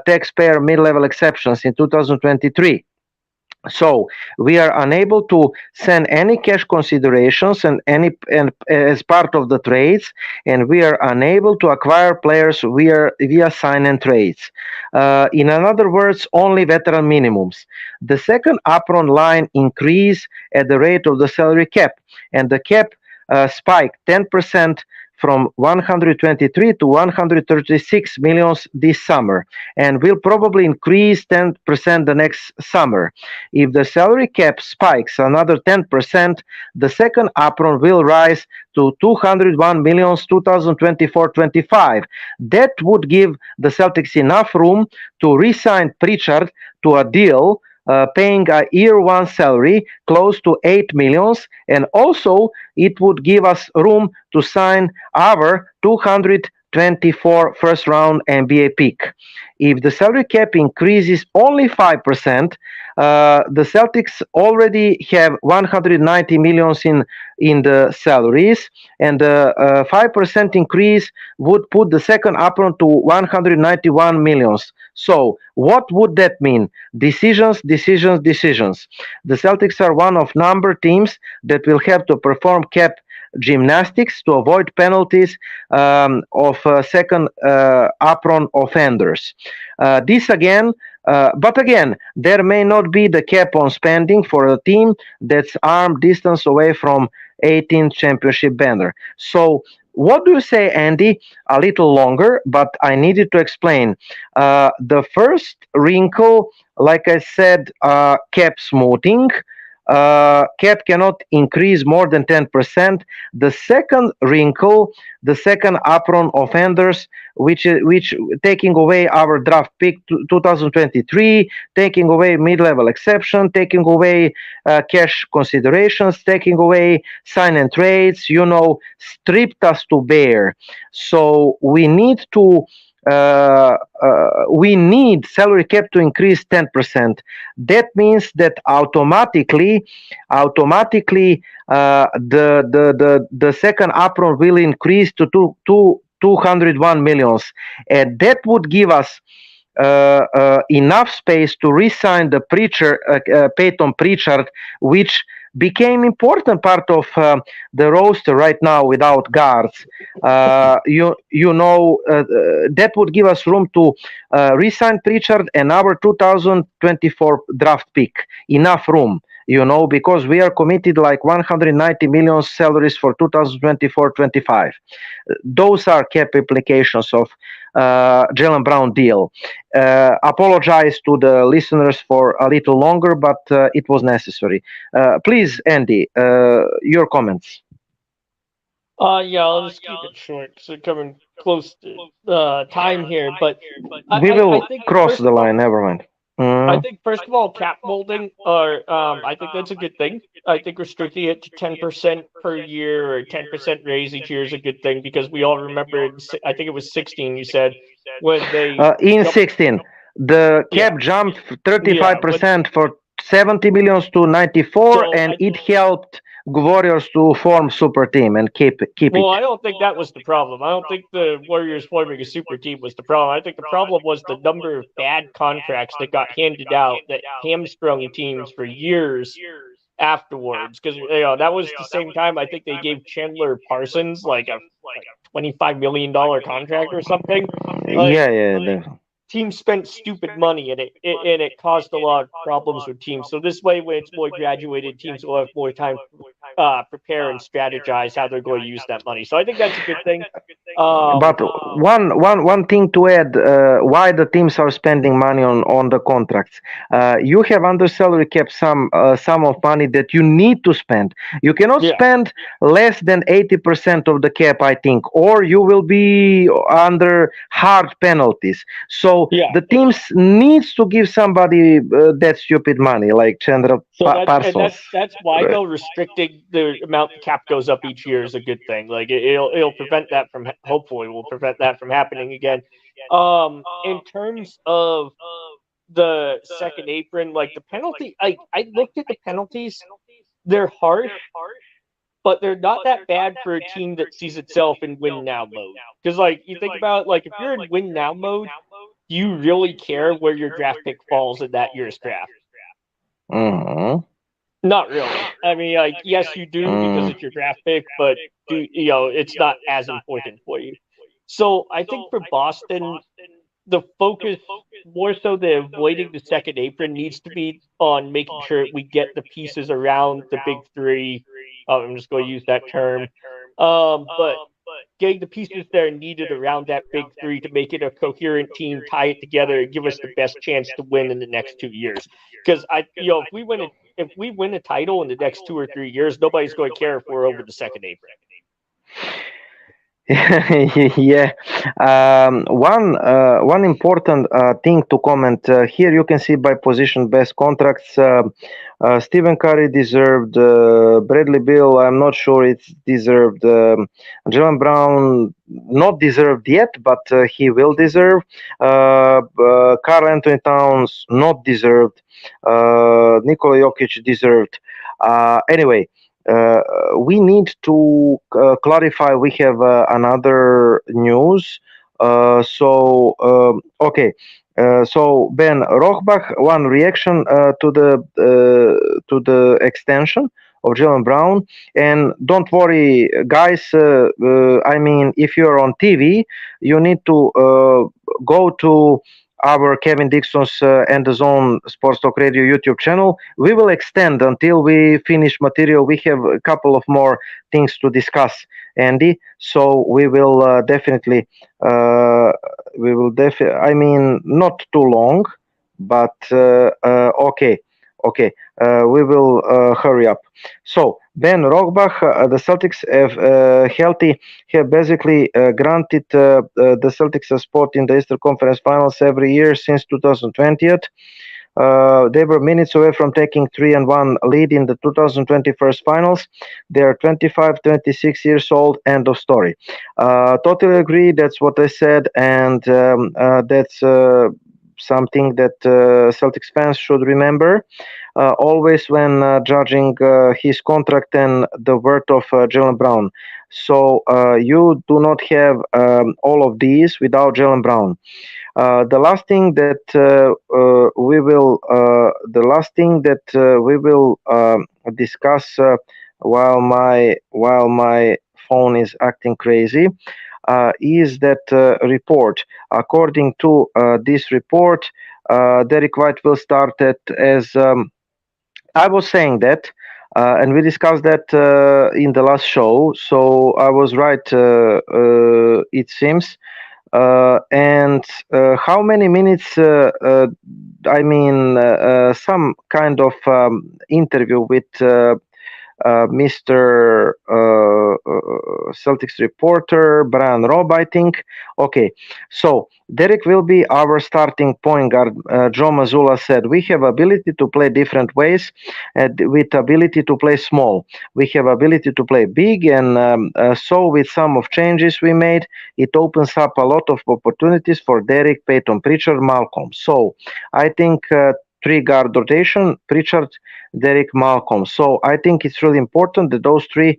taxpayer mid-level exceptions in 2023. So we are unable to send any cash considerations and as part of the trades, and we are unable to acquire players via sign and trades. In other words, only veteran minimums. The second apron line increase at the rate of the salary cap, and the cap spiked 10% from 123 to 136 millions this summer, and will probably increase 10% the next summer. If the salary cap spikes another 10%, the second apron will rise to 201 millions 2024-25. That would give the Celtics enough room to re-sign Pritchard to a deal paying a year 1 salary close to 8 millions, and also it would give us room to sign our 224 first round NBA pick. If the salary cap increases only 5%, the Celtics already have 190 millions in the salaries, and the 5% increase would put the second apron to 191 millions. So what would that mean? Decisions. The Celtics are one of number teams that will have to perform cap gymnastics to avoid penalties of second apron offenders. But again, there may not be the cap on spending for a team that's arm distance away from 18th championship banner. So what do you say, Andy? A little longer, but I needed to explain. The first wrinkle, like I said, cap smoothing. Cap cannot increase more than 10%. The second wrinkle, the second apron offenders, which taking away our draft pick 2023, taking away mid-level exception, taking away cash considerations, taking away sign and trades, stripped us to bare. So we need salary cap to increase 10%. That means that automatically the second apron will increase to 201 millions, and that would give us enough space to re-sign the Peyton Pritchard, which became important part of the roster right now without guards. That would give us room to re-sign Pritchard and our 2024 draft pick. Enough room, because we are committed like 190 million salaries for 2024-25. Those are cap implications of Jaylen Brown deal. Apologize to the listeners for a little longer, but it was necessary. Please, Andy, your comments. Yeah, I'll just keep it short. So coming close to time here, but we will cross the line. Never mind. I think first of all, cap molding, I think that's a good thing. I think restricting it to 10% per year or 10% raise each year is a good thing, because we all remember, I think it was 16, you said, when they... in 16, the cap jumped 35% for 70 millions to 94, and it helped Warriors to form super team and keep Well, it. I don't think that was the problem. I don't think the Warriors forming a super team was the problem. I think the problem was the number of bad contracts that got handed out that hamstrung teams for years afterwards. Because that was the same time I think they gave Chandler Parsons like a $25 million contract or something. Like Yeah, yeah. teams spent stupid money and it caused a lot of problems with teams. So this way, when it's more graduated, teams will have more time to prepare and strategize how they're going to use that money. So I think that's a good thing. But one thing to add, why the teams are spending money on the contracts. You have under salary cap sum of money that you need to spend. You cannot Yeah, spend less than 80% of the cap, I think, or you will be under hard penalties. So yeah. the teams needs to give somebody that stupid money, like Chandra So that's and Parsons. that's why though restricting the amount the cap goes up each year is a good thing. Like it'll prevent that from hopefully will prevent that from happening again. In terms of the second apron, like the penalty, I looked at the penalties. They're harsh, but they're not that bad for a team that sees itself in win now mode. Because like you think about it, like if you're in win now mode, do you really care where your draft pick falls in that year's draft? Mhm. Not really. I mean, like, yes, you do because it's your draft pick, but it's not as important for you. So I think for Boston, the focus more so than avoiding the second apron needs to be on making sure we get the pieces around the big three. I'm just going to use that term, but getting the pieces that are needed around that big three to make it a coherent team, tie it together, and give us the best chance to win in the next 2 years. Because if we win a title in the next 2 or 3 years, nobody's going to care if we're over the second apron. Yeah. One important thing to comment here, you can see by position best contracts. Stephen Curry deserved. Bradley Beal, I'm not sure it's deserved. Jaylen Brown, not deserved yet, but he will deserve. Karl Anthony Towns, not deserved. Nikola Jokic deserved. Anyway. We need to clarify. We have another news. Okay. So Ben Rohbach, one reaction to the extension of Jaylen Brown, and don't worry, guys. I mean, if you're on TV, you need to go to our Kevin Dixon's and the Zone Sports Talk Radio YouTube channel. We will extend until we finish material. We have a couple of more things to discuss, Andy. So I mean, not too long, but okay. Okay, we will hurry up. So Ben Rohbach, the Celtics have basically granted the Celtics a spot in the Eastern Conference Finals every year since 2020. They were minutes away from taking 3-1 lead in the 2021 finals. They are 25, 26 years old. End of story. Totally agree. That's what I said, and that's something that Celtics fans should remember always when judging his contract and the worth of Jaylen Brown. So you do not have all of these without Jaylen Brown. The last thing that we will discuss while my phone is acting crazy is that report. According to this report, Derek White will start as I was saying that, and we discussed that in the last show. So I was right. It seems. And how many minutes? I mean, some kind of interview with Mr. Celtics reporter Brian Robb, I think. Okay, so Derek will be our starting point guard. Joe Mazzulla said we have ability to play different ways, with ability to play small. We have ability to play big, and so with some of changes we made, it opens up a lot of opportunities for Derek, Peyton Pritchard, Malcolm. So I think three-guard rotation: Pritchard, Derek, Malcolm. So I think it's really important that those three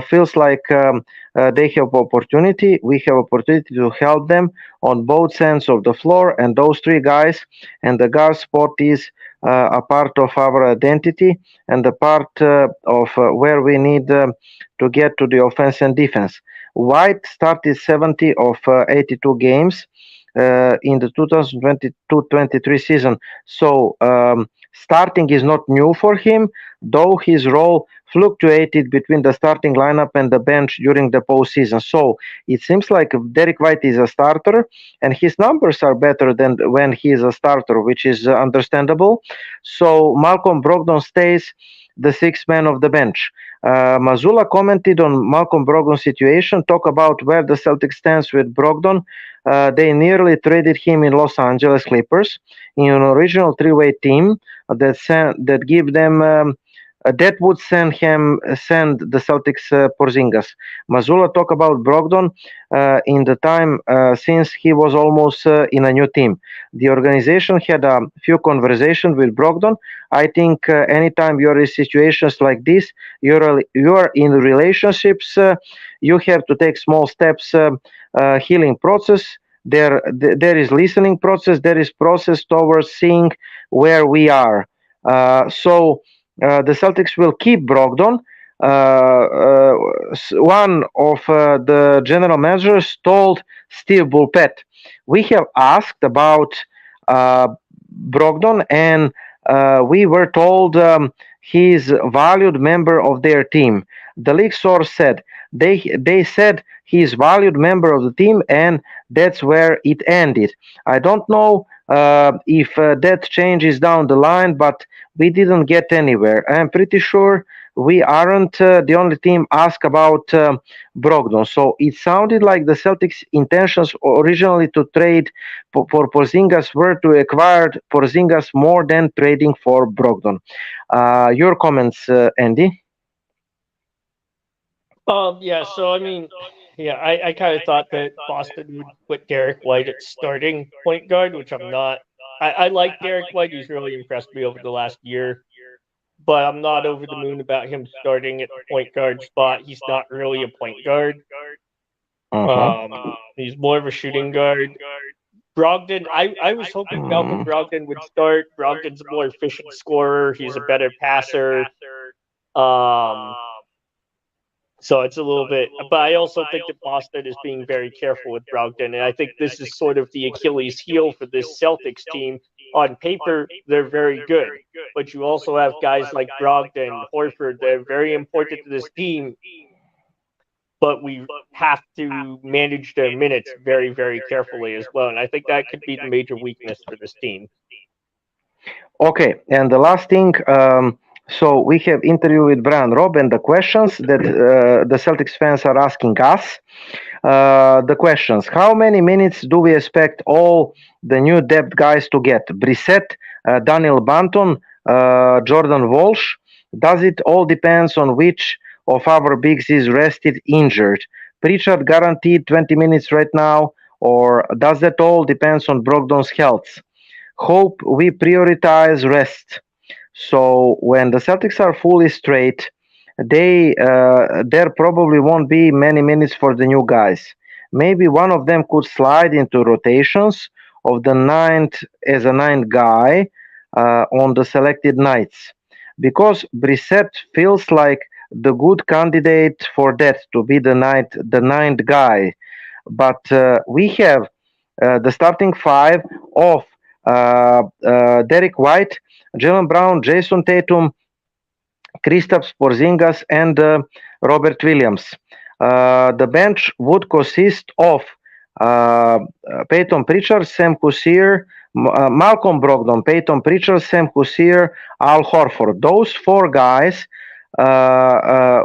feels like they have opportunity. We have opportunity to help them on both ends of the floor, and those three guys and the guard spot is a part of our identity and a part of where we need to get to the offense and defense. White started 70 of 82 games in the 2022-23 season. So starting is not new for him, though his role fluctuated between the starting lineup and the bench during the postseason. So it seems like Derek White is a starter, and his numbers are better than when he is a starter, which is understandable. So Malcolm Brogdon stays the sixth man of the bench. Mazzulla commented on Malcolm Brogdon's situation, talk about where the Celtics stands with Brogdon. They nearly traded him in Los Angeles Clippers in an original three-way team that give them that would send the Celtics Porzingis. Mazzulla talk about Brogdon in the time since he was almost in a new team. The organization had a few conversations with Brogdon. I think anytime you're in situations like this, you're in relationships, you have to take small steps, healing process. There is listening process. There is process towards seeing where we are. So the Celtics will keep Brogdon. One of the general managers told Steve Bulpett, "We have asked about Brogdon, and we were told he's a valued member of their team." The league source said they said he's valued member of the team, and that's where it ended. I don't know if that changes down the line, but we didn't get anywhere. I'm pretty sure we aren't the only team asked about Brogdon. So it sounded like the Celtics' intentions originally to trade for Porzingis were to acquire Porzingis more than trading for Brogdon. Your comments, Andy? Yeah, so I mean, yeah, I kind of thought that Boston would put Derek White at starting point guard, which I'm not. I like Derek White. He's really impressed me over the last year, but I'm not over the moon about him starting at the point guard spot. He's not really a point guard. He's more of a shooting guard. Brogdon, I was hoping Malcolm Brogdon would start. Brogdon's a more efficient scorer. He's a better passer. So it's a little bit, but I also think that Boston is being very careful with Brogdon, and I think this is sort of the Achilles heel for this Celtics team. On paper, they're very good, but you also have guys like Brogdon, Horford. They're very important to this team, but we have to manage their minutes very, very carefully as well, and I think that could be the major weakness for this team. Okay, and the last thing. So we have interview with Brian Robb and the questions that the Celtics fans are asking us. The questions: how many minutes do we expect all the new depth guys to get? Brissett, Daniel Banton, Jordan Walsh. Does it all depends on which of our bigs is rested, injured? Pritchard guaranteed 20 minutes right now, or does that all depends on Brogdon's health? Hope we prioritize rest. So when the Celtics are fully straight, there probably won't be many minutes for the new guys. Maybe one of them could slide into rotations of the ninth as a ninth guy on the selected nights, because Brissett feels like the good candidate for that to be the ninth guy. But we have the starting five of Derek White, Jaylen Brown, Jason Tatum, Kristaps Porzingis, and Robert Williams. The bench would consist of Peyton Pritchard, Sam Kusier, Malcolm Brogdon, Peyton Pritchard, Sam Kusier, Al Horford. Those four guys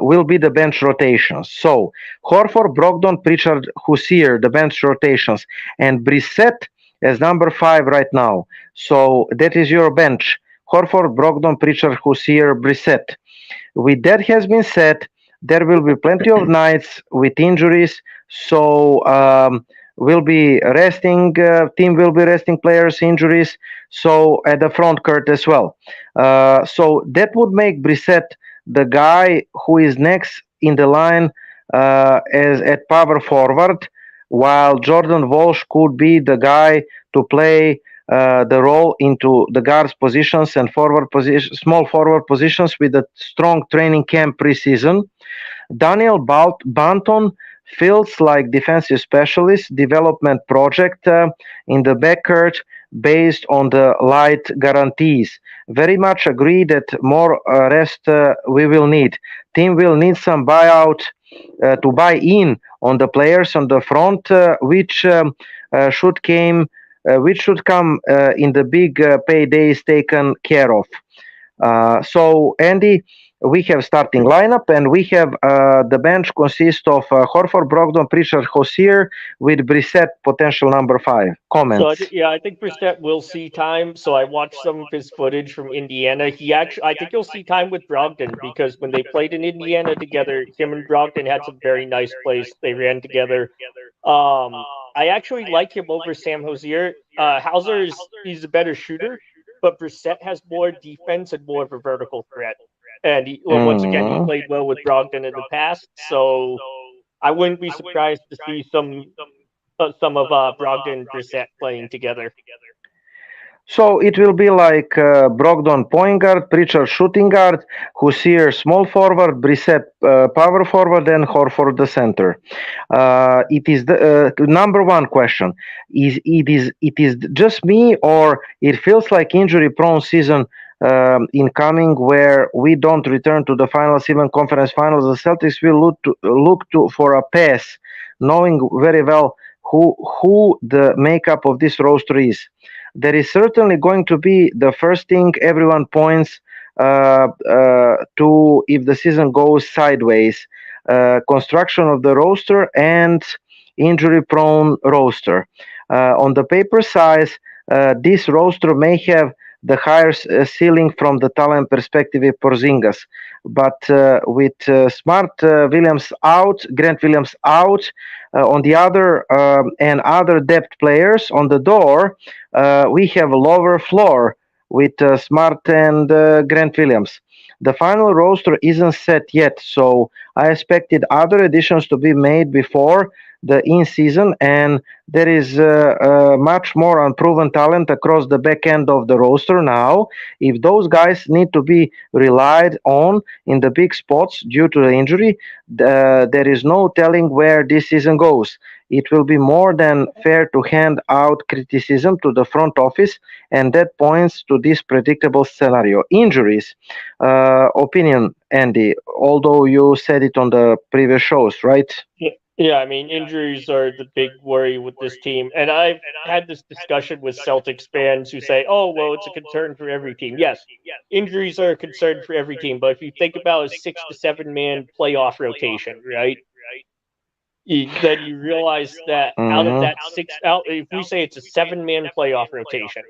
will be the bench rotations. So Horford, Brogdon, Pritchard, Kusier, the bench rotations, and Brissett as number 5 right now. So that is your bench. Horford, Brogdon, Pritchard, Kusier, Brissett. With that has been said, there will be plenty of nights with injuries. So will be resting. Team will be resting players, injuries. So at the front court as well. So that would make Brissett the guy who is next in the line as at power forward, while Jordan Walsh could be the guy to play the role into the guards positions and forward position, small forward positions with a strong training camp preseason. Daniel Banton feels like defensive specialist development project in the backcourt based on the light guarantees. Very much agree that more rest we will need. Team will need some buyout to buy in on the players on the front, should came which should come in the big paydays taken care of. So, Andy, we have starting lineup, and we have the bench consists of Horford, Brogdon, Pritchard, Hosier, with Brissett potential number 5. Comments? So I think Brissett will see time. So I watched some of his footage from Indiana. I think you'll see time with Brogdon because when they played in Indiana together, him and Brogdon had some very nice plays. They ran together. I actually like him over Sam Hosier. Hauser he's a better shooter, but Brissett has more defense and more of a vertical threat. And once again, he played well with Brogdon in the past, so I wouldn't be surprised to see some of Brogdon and Brissett playing together. So it will be like Brogdon point guard, Pritchard shooting guard, Hosier small forward, Brissett power forward, and Horford the center. It is the number one question. It is just me, or it feels like injury prone season incoming where we don't return to the finals, even conference finals. The Celtics will look for a pass, knowing very well who the makeup of this roster is. There is certainly going to be the first thing everyone points to if the season goes sideways, construction of the roster and injury-prone roster. On the paper size, this roster may have the higher ceiling from the talent perspective of Porzingis. But with Smart Williams out, Grant Williams out, on the other and other depth players on the door, we have a lower floor with Smart and Grant Williams. The final roster isn't set yet, so I expected other additions to be made before the in-season, and there is much more unproven talent across the back end of the roster now. If those guys need to be relied on in the big spots due to the injury, there is no telling where this season goes. It will be more than fair to hand out criticism to the front office, and that points to this predictable scenario. Injuries, opinion, Andy, although you said it on the previous shows, right? Yeah, I mean, injuries are the big worry with this team. And I've had this discussion with Celtics fans who say, oh, well, it's a concern for every team. Yes, injuries are a concern for every team. But if you think about a 6 to 7 man playoff rotation, right? Then you realize that out of that if we say it's a 7-man playoff rotation,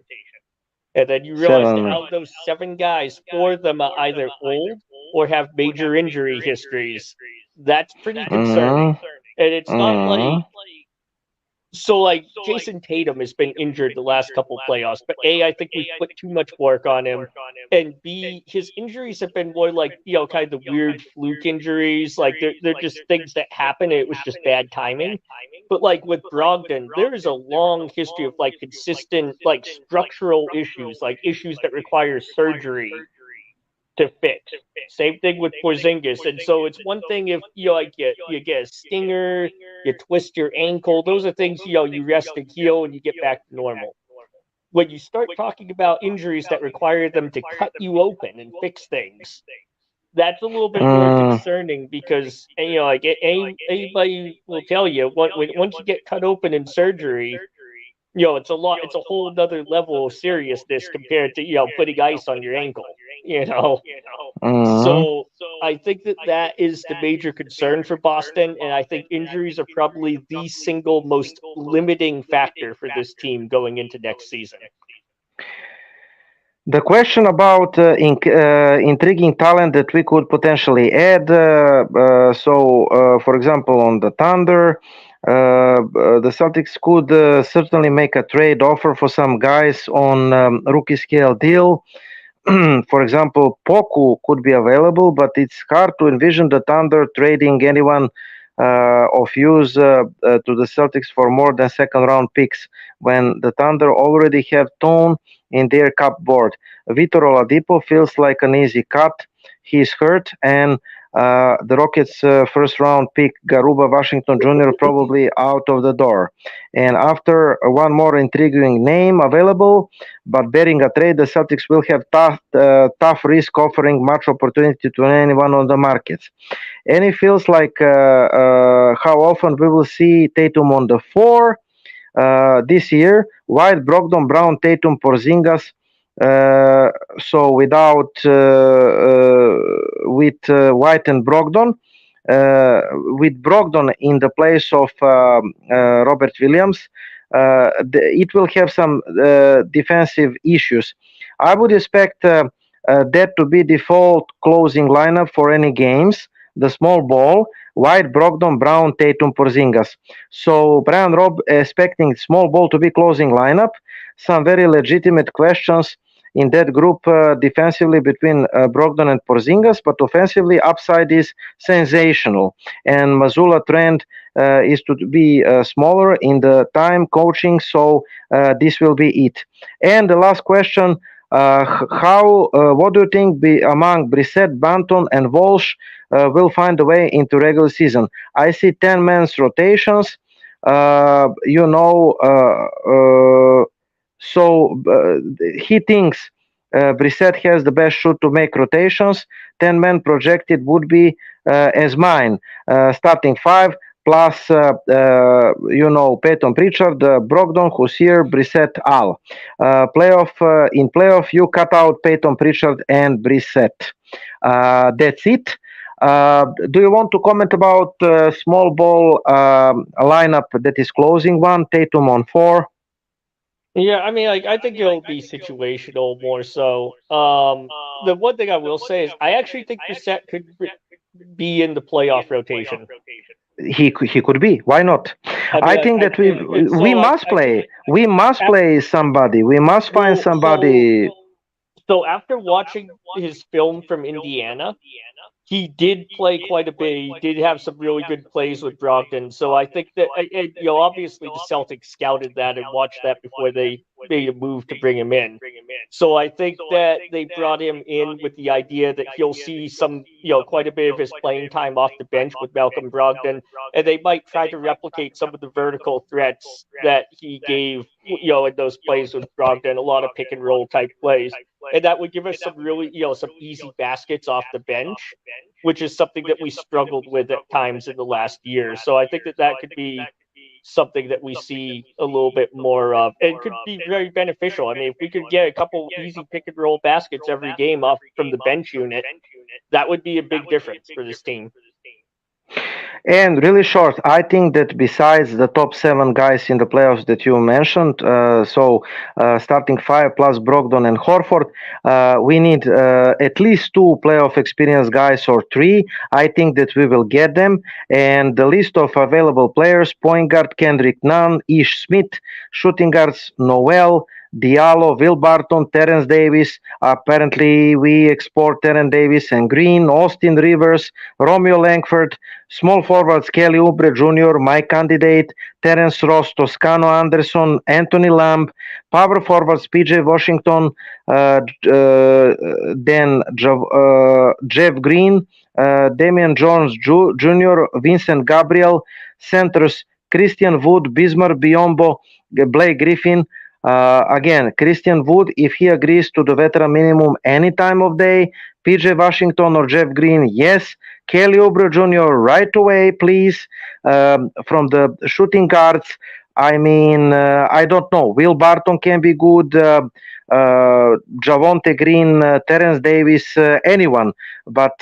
and then you realize that out of those 7 guys, 4 of them are either old or have major injury histories. That's pretty concerning. And it's not like Jason Tatum has been injured the last couple playoffs, but A, I think we've put too much work on him, and B, his injuries have been more like, kind of the weird fluke injuries, like they're just things that happen and it was just bad timing. But like with Brogdon, there is a long history of like consistent like structural issues, like issues that require surgery to fix. Same thing with Porzingis. And so it's one thing if you get a stinger, you twist your ankle. Those are things you rest and heal and you get back to normal. When you start talking about injuries that require them to cut you open and fix things, that's a little bit more concerning because anybody will tell you once you get cut open in surgery, it's a whole other level of seriousness compared to putting ice on your ankle. So I think that is the major concern for Boston, and I think injuries are probably the single most limiting factor for this team going into next season. The question about intriguing talent that we could potentially add. For example, on the Thunder, The Celtics could certainly make a trade offer for some guys on rookie scale deal. For example, Poku could be available, but it's hard to envision the Thunder trading anyone of use to the Celtics for more than second round picks when the Thunder already have Tone in their cupboard. Vitor Oladipo feels like an easy cut. He's hurt, and the Rockets' first round pick, Garuba Washington Jr., probably out of the door. And after one more intriguing name available, but bearing a trade, the Celtics will have tough risk offering much opportunity to anyone on the markets. And it feels like how often we will see Tatum on the floor this year. White, Brogdon, Brown, Tatum, Porzingis. So without with White and Brogdon, with Brogdon in the place of Robert Williams, it will have some defensive issues. I would expect that to be default closing lineup for any games. The small ball, White, Brogdon, Brown, Tatum, Porzingis. So Brian Robb expecting small ball to be closing lineup. Some very legitimate questions in that group defensively between Brogdon and Porzingis, but offensively upside is sensational. And Mazzulla trend is to be smaller in the time coaching, so this will be it. And the last question, what do you think among Brissett, Banton, and Walsh will find a way into regular season? I see 10 men's rotations. So he thinks Brissett has the best shot to make rotations. 10 men projected would be as mine, starting 5 plus Peyton Pritchard, Brogdon, Hussier, Brissett, Al. In playoff, you cut out Peyton Pritchard and Brissett. That's it. Do you want to comment about small ball lineup that is closing one? Tatum on 4. Yeah, I mean, I think it'll be situational more so. The one thing I will say is I actually think Brissett could be in the playoff rotation. He could be. Why not? I think that we must play. We must play somebody. We must find somebody. So after watching his film from Indiana, he did play quite a bit. He did have some really good plays with Brogdon. So I think that obviously the Celtics scouted that and watched that before they made a move to bring him in. So I think that they brought him in with the idea that he'll see some, quite a bit of his playing time off the bench with Malcolm Brogdon, and they might try to replicate some of the vertical threats that he gave, in those plays with Brogdon, a lot of pick and roll type plays. And that would give us some really, some easy baskets off the bench, which is something that we struggled with at times in the last year. So I think that could be something that we see a little bit more of. It could be very beneficial. I mean, if we could get a couple easy pick and roll baskets every game off from the bench unit, that would be a big difference for this team. And really short, I think that besides the top 7 guys in the playoffs that you mentioned, starting 5 plus Brogdon and Horford, we need at least 2 playoff experience guys or 3. I think that we will get them. And the list of available players: point guard Kendrick Nunn, Ish Smith, shooting guards Noel, Diallo, Will Barton, Terence Davis. Apparently, we export Terence Davis and Green, Austin Rivers, Romeo Langford. Small forwards Kelly Oubre Jr., my candidate, Terence Ross, Toscano Anderson, Anthony Lamb. Power forwards PJ Washington, then Jeff Green, Damian Jones Jr., Vincent Gabriel. Centers Christian Wood, Bismarck Biyombo, Blake Griffin. Again, Christian Wood, if he agrees to the veteran minimum any time of day. PJ Washington or Jeff Green, yes. Kelly Oubre Jr. right away, please. From the shooting guards, I mean, I don't know. Will Barton can be good. Javonte Green, Terence Davis, anyone. But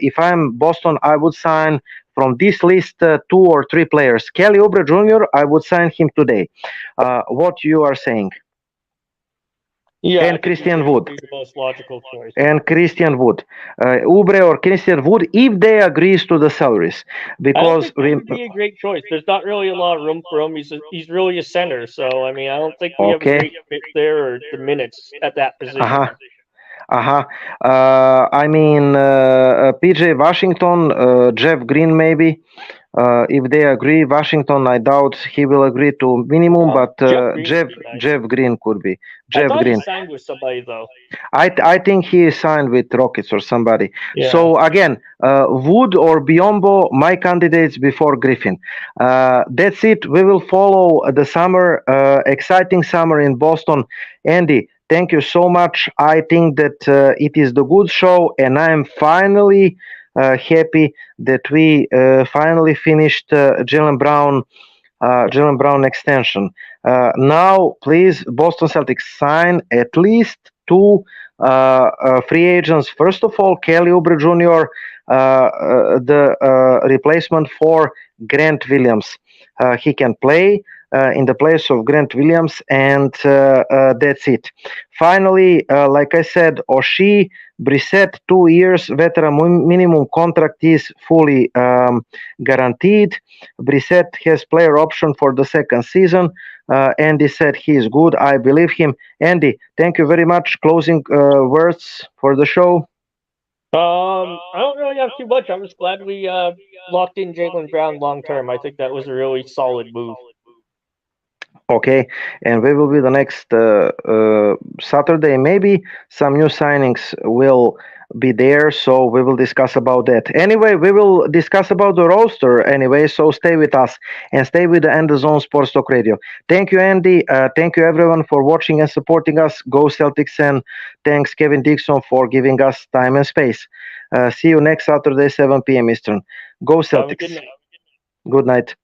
if I'm Boston, I would sign from this list 2 or 3 players. Kelly Oubre Jr., I would sign him today. What you are saying? Yeah, and Christian Wood. Be the most logical choice. And Christian Wood, Oubre or Christian Wood, if they agrees to the salaries, because I think that would be a great choice. There's not really a lot of room for him. He's really a center, so I mean, I don't think we have a great fit there or the minutes at that position. I mean, PJ Washington, Jeff Green maybe. If they agree, Washington, I doubt he will agree to minimum, but Jeff Green could be. I thought he signed with somebody though. I think he is signed with Rockets or somebody. Yeah. So again, Wood or Biyombo, my candidates before Griffin. That's it. We will follow the summer, exciting summer in Boston. Andy, thank you so much. I think that it is the good show, and I am finally happy that we finally finished Jaylen Brown extension. Now, please, Boston Celtics sign at least 2 free agents. First of all, Kelly Oubre Jr., the replacement for Grant Williams. He can play in the place of Grant Williams, and that's it. Finally, like I said, O'Shea, Brissett, 2 years veteran minimum contract is fully guaranteed. Brissett has player option for the second season. Andy said he is good. I believe him. Andy, thank you very much. Closing words for the show. I don't really have too much. I was glad we locked in Jaylen Brown long term. I think that was a really solid move. Okay, and we will be the next Saturday. Maybe some new signings will be there, so we will discuss about that. Anyway, we will discuss about the roster anyway, so stay with us and stay with the End Zone Sports Talk Radio. Thank you, Andy. Thank you, everyone, for watching and supporting us. Go Celtics, and thanks, Kevin Dixon, for giving us time and space. See you next Saturday, 7 p.m. Eastern. Go Celtics. Good night.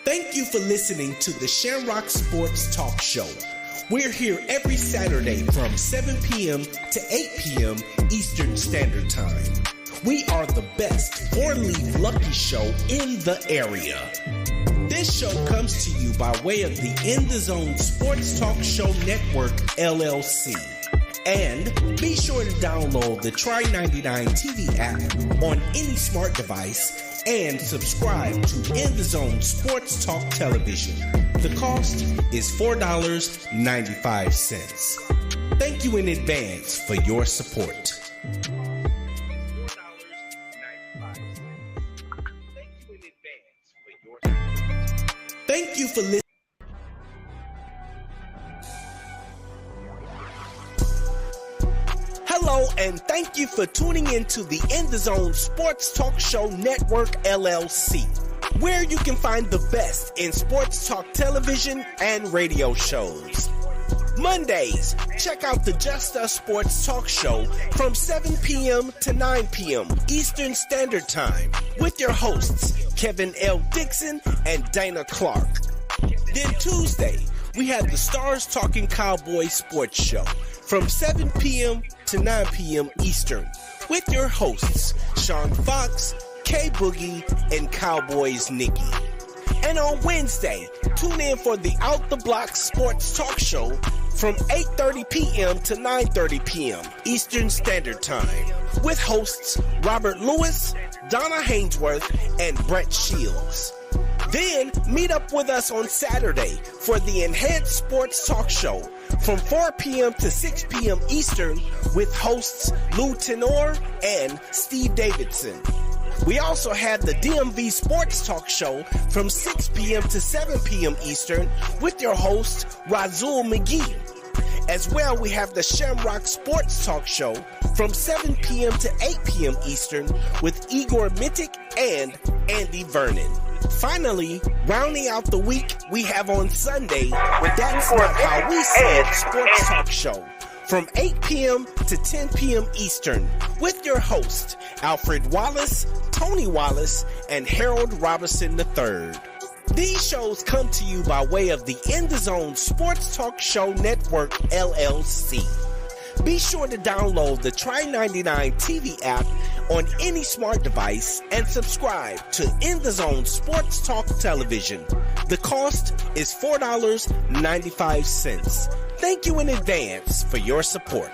Thank you for listening to the Shamrock Sports Talk Show. We're here every Saturday from 7 p.m. to 8 p.m. Eastern Standard Time. We are the best 4-leaf lucky show in the area. This show comes to you by way of the In the Zone Sports Talk Show Network, LLC. And be sure to download the Try99 TV app on any smart device and subscribe to In the Zone Sports Talk Television. The cost is $4.95. Thank you in advance for your support. Thank you for listening. Hello, and thank you for tuning in to the In the Zone Sports Talk Show Network, LLC, where you can find the best in sports talk television and radio shows. Mondays, check out the Just Us Sports Talk Show from 7 p.m. to 9 p.m. Eastern Standard Time with your hosts, Kevin L. Dixon and Dana Clark. Then Tuesday, we have the Stars Talking Cowboys Sports Show from 7 p.m. to 9 p.m. Eastern with your hosts, Sean Fox, K Boogie, and Cowboys Nikki. And on Wednesday, tune in for the Out the Block Sports Talk Show from 8:30 p.m. to 9:30 p.m. Eastern Standard Time with hosts Robert Lewis, Donna Hainsworth, and Brett Shields. Then meet up with us on Saturday for the Enhanced Sports Talk Show from 4 p.m. to 6 p.m. Eastern with hosts Lou Tenor and Steve Davidson. We also have the DMV Sports Talk Show from 6 p.m. to 7 p.m. Eastern with your host, Razul McGee. As well, we have the Shamrock Sports Talk Show from 7 p.m. to 8 p.m. Eastern with Igor Mitic and Andy Vernon. Finally, rounding out the week, we have on Sunday, with That's Not How We Say It Sports Talk Show from 8 p.m. to 10 p.m. Eastern with your host, Alfred Wallace, Tony Wallace, and Harold Robinson III. These shows come to you by way of the In the Zone Sports Talk Show Network, LLC. Be sure to download the Try99 TV app on any smart device and subscribe to In the Zone Sports Talk Television. The cost is $4.95. Thank you in advance for your support.